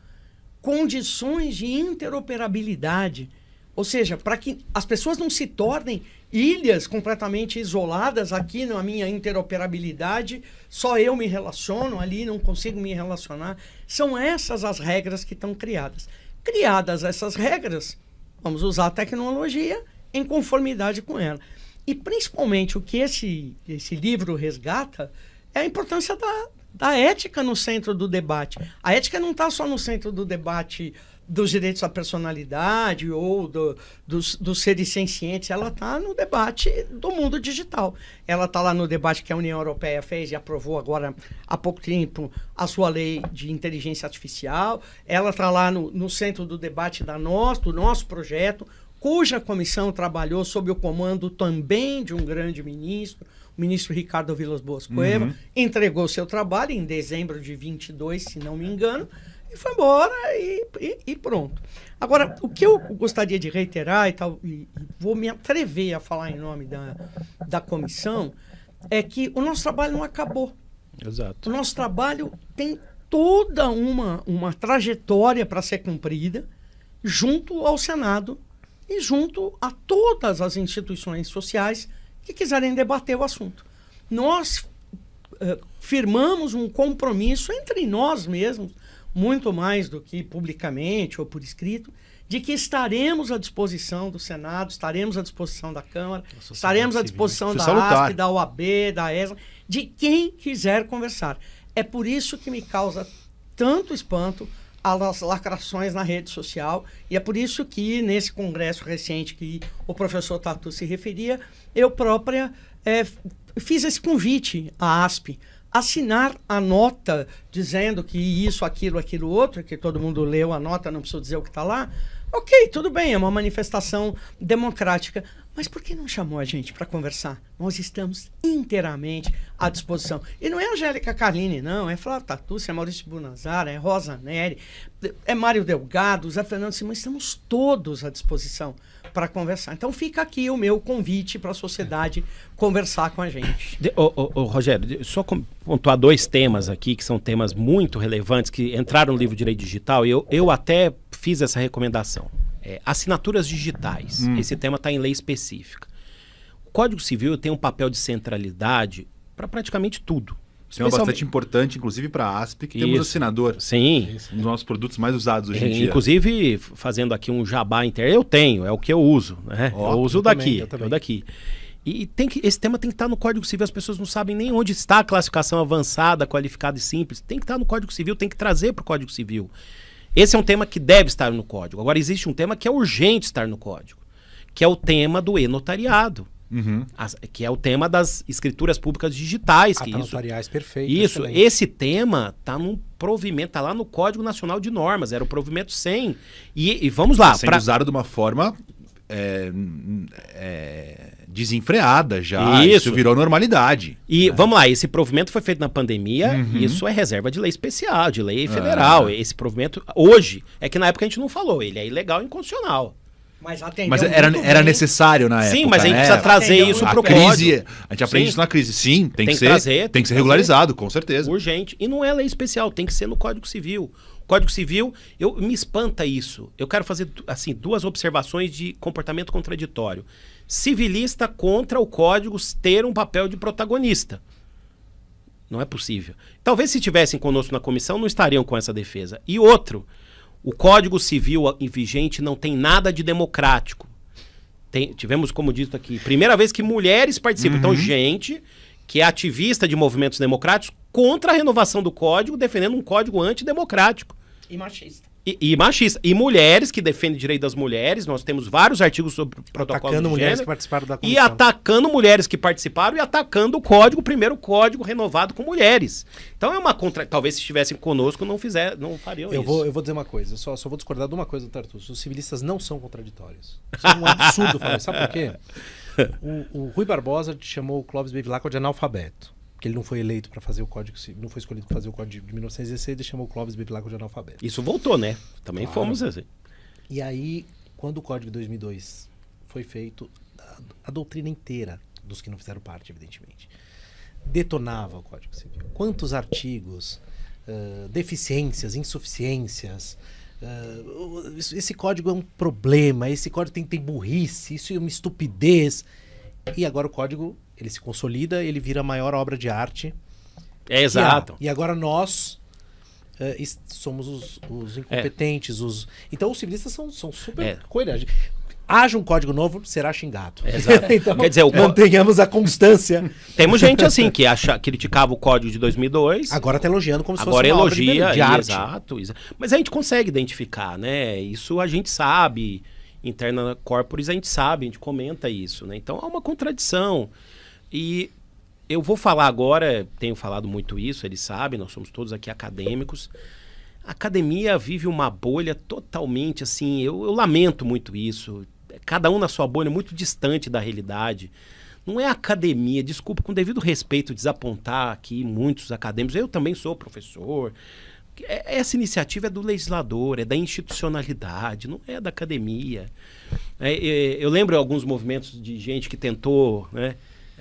condições de interoperabilidade. Ou seja, para que as pessoas não se tornem ilhas completamente isoladas, aqui na minha interoperabilidade, só eu me relaciono, ali não consigo me relacionar. São essas as regras que estão criadas. Criadas essas regras, vamos usar a tecnologia em conformidade com ela. E principalmente o que esse livro resgata é a importância da ética no centro do debate. A ética não está só no centro do debate dos direitos à personalidade ou dos seres sencientes, ela está no debate do mundo digital. Ela está lá no debate que a União Europeia fez e aprovou agora há pouco tempo a sua lei de inteligência artificial. Ela está lá no centro do debate do nosso projeto, cuja comissão trabalhou sob o comando também de um grande ministro, o ministro Ricardo Vilas Boas Cueva, entregou seu trabalho em dezembro de 22, se não me engano, e foi embora e pronto. Agora, o que eu gostaria de reiterar, e vou me atrever a falar em nome da comissão, é que o nosso trabalho não acabou. Exato. O nosso trabalho tem toda uma trajetória para ser cumprida junto ao Senado e junto a todas as instituições sociais que quiserem debater o assunto. Nós firmamos um compromisso entre nós mesmos, muito mais do que publicamente ou por escrito, de que estaremos à disposição do Senado, estaremos à disposição da Câmara, estaremos à disposição da ASP, da OAB, da ESA, de quem quiser conversar. É por isso que me causa tanto espanto as lacrações na rede social, e é por isso que nesse congresso recente que o professor Tatu se referia, eu própria fiz esse convite à ASP, assinar a nota dizendo que isso, aquilo, outro, que todo mundo leu a nota, não preciso dizer o que está lá. Ok, tudo bem, é uma manifestação democrática. Mas por que não chamou a gente para conversar? Nós estamos inteiramente à disposição. E não é Angélica Carlini, não. É Flávio Tatu, é Maurício Bunazara, é Rosa Neri, é Mário Delgado, Zé Fernando Simões. Estamos todos à disposição para conversar. Então fica aqui o meu convite para a sociedade conversar com a gente. Rogério, só pontuar 2 temas aqui, que são temas muito relevantes, que entraram no livro Direito Digital, e eu até fiz essa recomendação. Assinaturas digitais. Esse tema está em lei específica. O Código Civil tem um papel de centralidade para praticamente tudo. Isso é bastante importante, inclusive para a ASP, que temos assinador. Sim. Um dos nossos produtos mais usados hoje em dia. Inclusive, fazendo aqui um jabá interno, eu tenho, é o que eu uso. Né? Eu uso daqui. E esse tema tem que estar no Código Civil. As pessoas não sabem nem onde está a classificação avançada, qualificada e simples. Tem que estar no Código Civil, tem que trazer para o Código Civil. Esse é um tema que deve estar no Código. Agora, existe um tema que é urgente estar no Código, que é o tema do e-notariado. Que é o tema das escrituras públicas digitais. Notariais, perfeito. Isso, excelente. esse tema está num provimento, está lá no Código Nacional de Normas, era o provimento 100. E vamos lá. Sendo usado de uma forma desenfreada já. Isso virou normalidade. E vamos lá, esse provimento foi feito na pandemia, isso é reserva de lei especial, de lei federal. Esse provimento, hoje, é que na época a gente não falou, ele é ilegal e inconstitucional. Mas era necessário na época. Sim, mas a gente precisa trazer isso para o código. A gente aprende isso na crise. Sim, tem que ser regularizado, com certeza. Urgente. E não é lei especial, tem que ser no Código Civil. Código Civil, me espanta isso. Eu quero fazer assim 2 observações de comportamento contraditório. Civilista contra o Código ter um papel de protagonista. Não é possível. Talvez se estivessem conosco na comissão não estariam com essa defesa. E outro, o Código Civil vigente não tem nada de democrático. Tivemos, como dito aqui, primeira vez que mulheres participam. Então, gente que é ativista de movimentos democráticos contra a renovação do Código, defendendo um Código antidemocrático. E machista. E machista. E mulheres que defendem o direito das mulheres. Nós temos vários artigos sobre o protocolo atacando de mulheres gênero, que participaram da comissão. E atacando mulheres que participaram e atacando o primeiro código renovado com mulheres. Então é uma contra... Talvez se estivessem conosco não fariam isso. Eu vou dizer uma coisa, só vou discordar de uma coisa do Tartuccio. Os civilistas não são contraditórios. Isso é um absurdo falar. Sabe por quê? O Rui Barbosa chamou o Clóvis Bevilacqua de analfabeto. Porque ele não foi eleito para fazer o Código Civil, não foi escolhido para fazer o Código de 1916, ele chamou o Clóvis Bevilacqua de analfabeto. Isso voltou, né? Também fomos assim. E aí, quando o Código de 2002 foi feito, a doutrina inteira dos que não fizeram parte, evidentemente, detonava o Código Civil. Quantos artigos, deficiências, insuficiências, esse código é um problema, esse código tem burrice, isso é uma estupidez. E agora o código, ele se consolida, ele vira a maior obra de arte. Exato. E agora nós somos os incompetentes. Então os civilistas são super coerentes. haja um código novo, será xingado. Exato. Então, quer dizer, mantenhamos a constância. temos gente assim que criticava o código de 2002. Agora tá elogiando como se Agora fosse uma obra elogia, de arte. exato. Mas a gente consegue identificar, né? Isso a gente sabe. Interna corporis a gente sabe, a gente comenta isso, né? Então há uma contradição. E eu vou falar agora, tenho falado muito isso, eles sabem, nós somos todos aqui acadêmicos. A academia vive uma bolha totalmente assim, eu lamento muito isso. Cada um na sua bolha, muito distante da realidade. Não é a academia, desculpa, com devido respeito, desapontar aqui muitos acadêmicos. Eu também sou professor. Essa iniciativa é do legislador, é da institucionalidade, não é da academia. Eu lembro alguns movimentos de gente que tentou, né,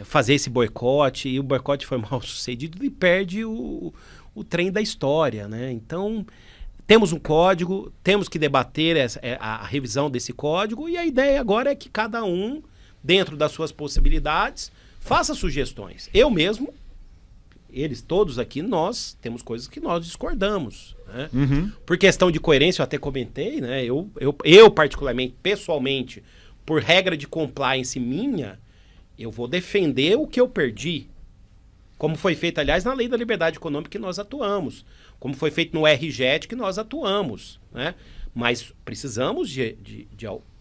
fazer esse boicote, e o boicote foi mal sucedido e perde o trem da história, né? Então, temos um código, temos que debater a revisão desse código, e a ideia agora é que cada um, dentro das suas possibilidades, faça sugestões. Eu mesmo, eles todos aqui, nós temos coisas que nós discordamos, né? Por questão de coerência, eu até comentei, né? Eu particularmente, pessoalmente, por regra de compliance minha, eu vou defender o que eu perdi. Como foi feito, aliás, na Lei da Liberdade Econômica que nós atuamos. Como foi feito no RJET que nós atuamos, né? Mas precisamos de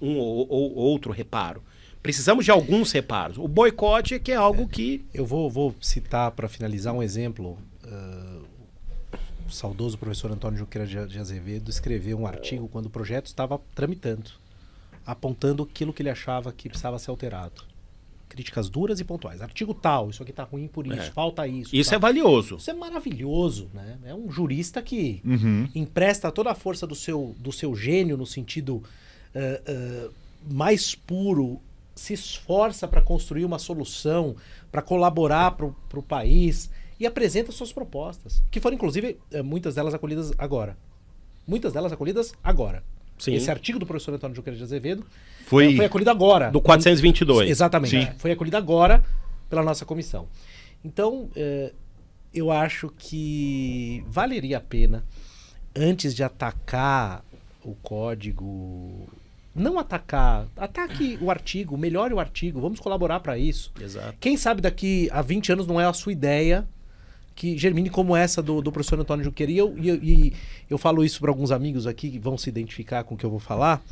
um ou outro reparo. Precisamos de alguns reparos. O boicote é que é algo que... Eu vou citar, para finalizar, um exemplo. O saudoso professor Antônio Junqueira de Azevedo escreveu um artigo quando o projeto estava tramitando, apontando aquilo que ele achava que precisava ser alterado. Críticas duras e pontuais. Artigo tal, isso aqui está ruim por isso, falta isso. Isso é valioso. Isso é maravilhoso, né? É um jurista que empresta toda a força do seu gênio no sentido mais puro, se esforça para construir uma solução, para colaborar para o país e apresenta suas propostas, que foram, inclusive, muitas delas acolhidas agora. Sim. Esse artigo do professor Antônio Junqueira de Azevedo Foi acolhido agora. Do 422. Exatamente. Sim. Foi acolhido agora pela nossa comissão. Então, eu acho que valeria a pena, antes de atacar o código... Não atacar, ataque o artigo, melhore o artigo, vamos colaborar para isso. Exato. Quem sabe daqui a 20 anos não é a sua ideia que germine como essa do professor Antônio Junqueira. E eu falo isso para alguns amigos aqui que vão se identificar com o que eu vou falar,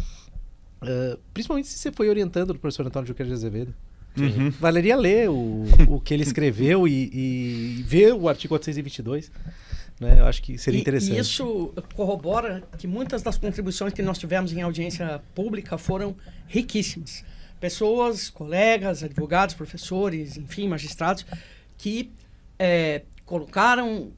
principalmente se você foi orientando do professor Antônio Junqueira de Azevedo. Valeria ler o que ele escreveu e ver o artigo 422. Né? Eu acho que seria interessante. E isso corrobora que muitas das contribuições que nós tivemos em audiência pública foram riquíssimas. Pessoas, colegas, advogados, professores, enfim, magistrados, que colocaram,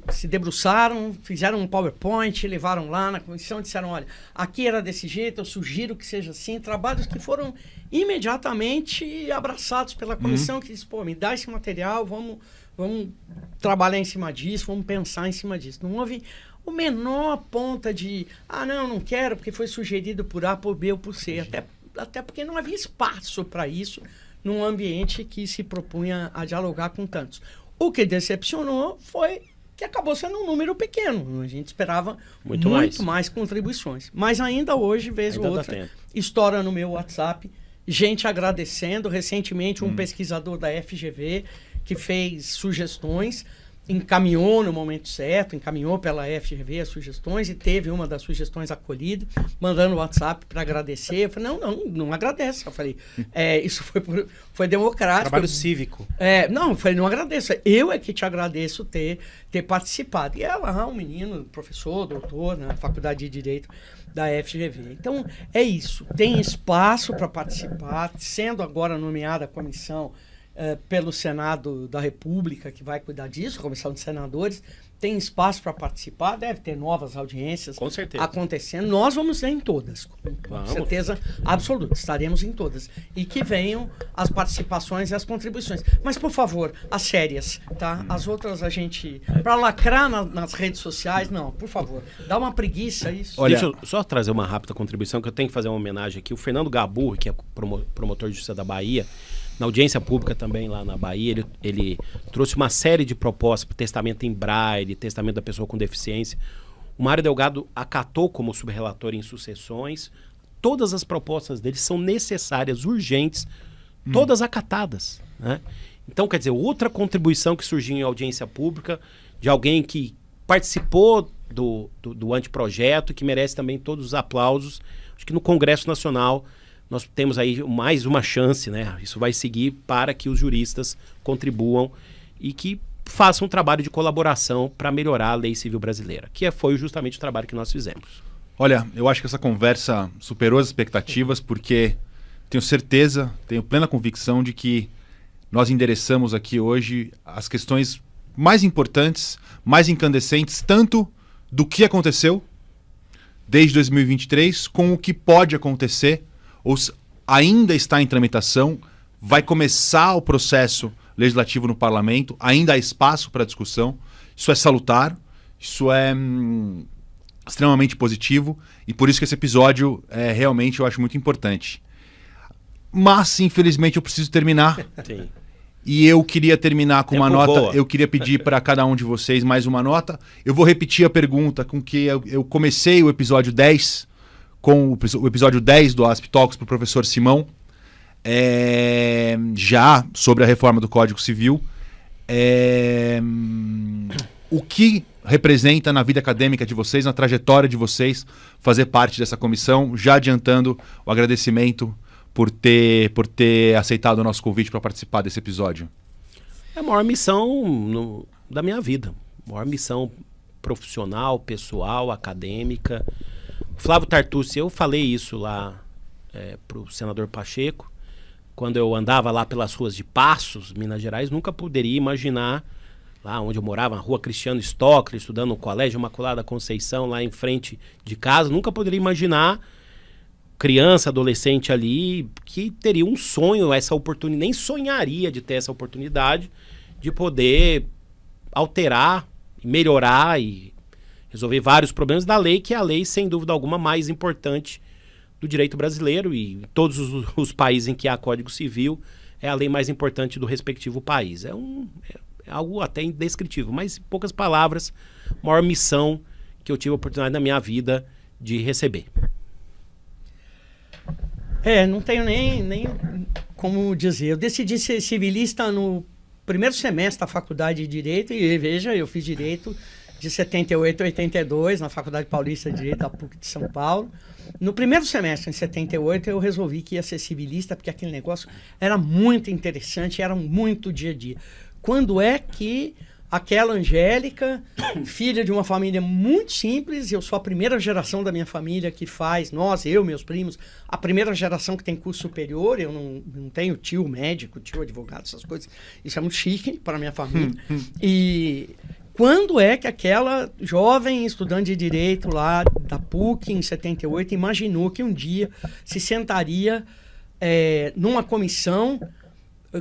se debruçaram, fizeram um PowerPoint, levaram lá na comissão e disseram, olha, aqui era desse jeito, eu sugiro que seja assim. Trabalhos que foram imediatamente abraçados pela comissão, que disse, pô, me dá esse material, vamos trabalhar em cima disso, vamos pensar em cima disso. Não houve o menor ponta de, não quero porque foi sugerido por A, por B ou por C. Até porque não havia espaço para isso num ambiente que se propunha a dialogar com tantos. O que decepcionou foi que acabou sendo um número pequeno. A gente esperava muito mais contribuições. Mas ainda hoje, vez ou outra, estoura no meu WhatsApp, gente agradecendo. Recentemente, um pesquisador da FGV que fez sugestões, encaminhou no momento certo, encaminhou pela FGV as sugestões e teve uma das sugestões acolhida, mandando o WhatsApp para agradecer. Eu falei, não agradece. Eu falei, isso foi democrático. Trabalho cívico. Eu falei, não agradeço. Eu é que te agradeço ter participado. E ela, um menino, professor, doutor na Faculdade de Direito da FGV. Então, é isso. Tem espaço para participar, sendo agora nomeada a comissão pelo Senado da República, que vai cuidar disso, Comissão de Senadores, tem espaço para participar, deve ter novas audiências acontecendo. Nós vamos em todas, com certeza absoluta, estaremos em todas. E que venham as participações e as contribuições. Mas, por favor, as sérias, tá? As outras a gente... Para lacrar nas redes sociais, não, por favor. Dá uma preguiça isso. Olha, deixa eu só trazer uma rápida contribuição, que eu tenho que fazer uma homenagem aqui. O Fernando Gaburri, que é promotor de justiça da Bahia, na audiência pública também lá na Bahia, ele trouxe uma série de propostas para testamento em braille, testamento da pessoa com deficiência. O Mário Delgado acatou como subrelator em sucessões todas as propostas deles são necessárias, urgentes, todas acatadas, né? Então, quer dizer, outra contribuição que surgiu em audiência pública de alguém que participou do anteprojeto, que merece também todos os aplausos. Acho que no Congresso Nacional nós temos aí mais uma chance, né? Isso vai seguir para que os juristas contribuam e que façam um trabalho de colaboração para melhorar a lei civil brasileira, que foi justamente o trabalho que nós fizemos. Olha, eu acho que essa conversa superou as expectativas, porque tenho certeza, tenho plena convicção de que nós endereçamos aqui hoje as questões mais importantes, mais incandescentes, tanto do que aconteceu desde 2023, com o que pode acontecer, ou ainda está em tramitação, vai começar o processo legislativo no parlamento, ainda há espaço para discussão. Isso é salutar, isso é extremamente positivo, e por isso que esse episódio realmente eu acho muito importante. Mas, infelizmente, eu preciso terminar. Sim. E eu queria terminar com uma nota. Boa. Eu queria pedir para cada um de vocês mais uma nota. Eu vou repetir a pergunta com que eu comecei o episódio 10, com o episódio 10 do ASP Talks para o professor Simão, já sobre a reforma do Código Civil. O que representa na vida acadêmica de vocês, na trajetória de vocês, fazer parte dessa comissão, já adiantando o agradecimento por ter aceitado o nosso convite para participar desse episódio? É a maior missão da minha vida. Maior missão profissional, pessoal, acadêmica. Flávio Tartucci, eu falei isso lá para o senador Pacheco, quando eu andava lá pelas ruas de Passos, Minas Gerais, nunca poderia imaginar, lá onde eu morava, na rua Cristiano Stockler, estudando no Colégio Imaculada Conceição, lá em frente de casa, nunca poderia imaginar, criança, adolescente ali, que teria um sonho, essa oportunidade, nem sonharia de ter essa oportunidade de poder alterar, melhorar e resolver vários problemas da lei, que é a lei, sem dúvida alguma, mais importante do direito brasileiro, e em todos os países em que há Código Civil, é a lei mais importante do respectivo país. É algo até indescritível, mas em poucas palavras, a maior missão que eu tive a oportunidade na minha vida de receber. Não tenho nem como dizer. Eu decidi ser civilista no primeiro semestre da Faculdade de Direito, e veja, eu fiz Direito de 78 a 82 na Faculdade Paulista de Direito da PUC de São Paulo. No primeiro semestre, em 78, eu resolvi que ia ser civilista, porque aquele negócio era muito interessante, era muito dia a dia. Quando é que aquela Angélica, filha de uma família muito simples, eu sou a primeira geração da minha família que faz, meus primos, a primeira geração que tem curso superior, eu não tenho tio médico, tio advogado, essas coisas, isso é muito chique para a minha família. E quando é que aquela jovem estudante de Direito lá da PUC, em 78, imaginou que um dia se sentaria numa comissão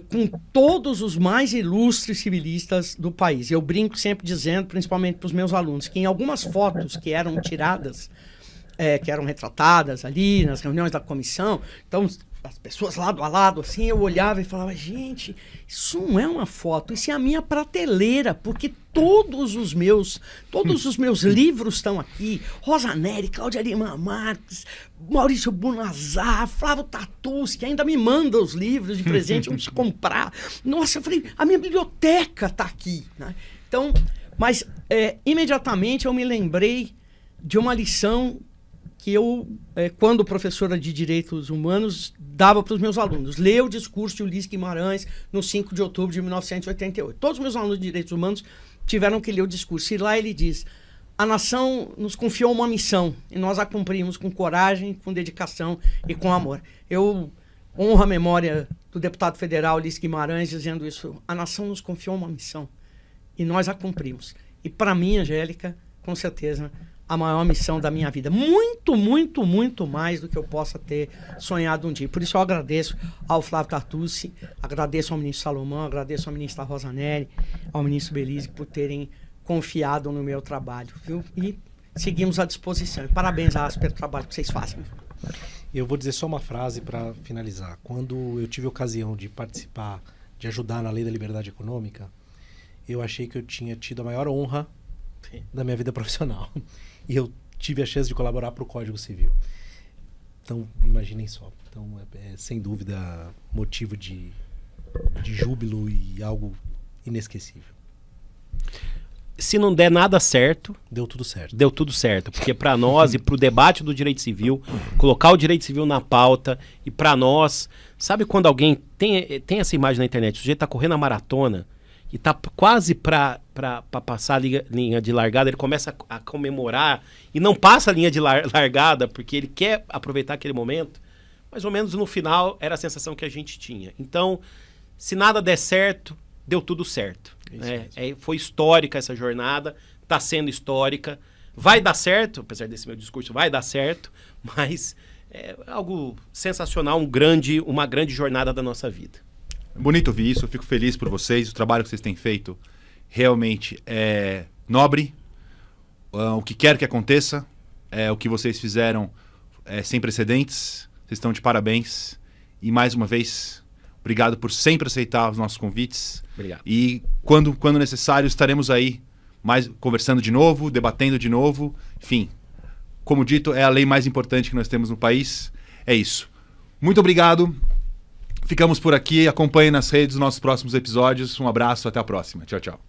com todos os mais ilustres civilistas do país? Eu brinco sempre dizendo, principalmente para os meus alunos, que em algumas fotos que eram tiradas, que eram retratadas ali nas reuniões da comissão, então as pessoas lado a lado, assim, eu olhava e falava, gente, isso não é uma foto, isso é a minha prateleira, porque todos os meus livros estão aqui. Rosa Nery, Cláudia Lima Marques, Maurício Bunazar, Flávio Tartucci, que ainda me manda os livros de presente, vamos comprar. Nossa, eu falei, a minha biblioteca está aqui, né? Então, mas imediatamente eu me lembrei de uma lição que eu, quando professora de Direitos Humanos, dava para os meus alunos. Lê o discurso de Ulisses Guimarães no 5 de outubro de 1988. Todos os meus alunos de Direitos Humanos tiveram que ler o discurso. E lá ele diz, a nação nos confiou uma missão e nós a cumprimos com coragem, com dedicação e com amor. Eu honro a memória do deputado federal Ulisses Guimarães dizendo isso. A nação nos confiou uma missão e nós a cumprimos. E para mim, Angélica, com certeza, a maior missão da minha vida. Muito, muito, muito mais do que eu possa ter sonhado um dia. Por isso eu agradeço ao Flávio Tartucci, agradeço ao ministro Salomão, agradeço à ministra Rosa Nery, ao ministro Belize por terem confiado no meu trabalho, viu? E seguimos à disposição. Parabéns à ASP pelo trabalho que vocês fazem. Eu vou dizer só uma frase para finalizar. Quando eu tive a ocasião de participar, de ajudar na Lei da Liberdade Econômica, eu achei que eu tinha tido a maior honra da minha vida profissional. E eu tive a chance de colaborar para o Código Civil. Então, imaginem só. Então, sem dúvida motivo de júbilo e algo inesquecível. Se não der nada certo, deu tudo certo. Deu tudo certo, porque para nós e para o debate do direito civil, colocar o direito civil na pauta e para nós, sabe quando alguém tem essa imagem na internet, o sujeito tá correndo a maratona e tá quase para passar a linha de largada, ele começa a comemorar e não passa a linha de largada porque ele quer aproveitar aquele momento, mais ou menos no final era a sensação que a gente tinha. Então, se nada der certo, deu tudo certo. Foi histórica essa jornada, está sendo histórica, vai dar certo, apesar desse meu discurso, vai dar certo, mas é algo sensacional, uma grande jornada da nossa vida. Bonito ouvir isso, eu fico feliz por vocês, o trabalho que vocês têm feito realmente é nobre, o que quer que aconteça, o que vocês fizeram sem precedentes, vocês estão de parabéns, e mais uma vez, obrigado por sempre aceitar os nossos convites. Obrigado. E quando necessário, estaremos aí mais conversando de novo, debatendo de novo. Enfim, como dito, é a lei mais importante que nós temos no país. É isso. Muito obrigado. Ficamos por aqui. Acompanhe nas redes os nossos próximos episódios. Um abraço, até a próxima. Tchau, tchau.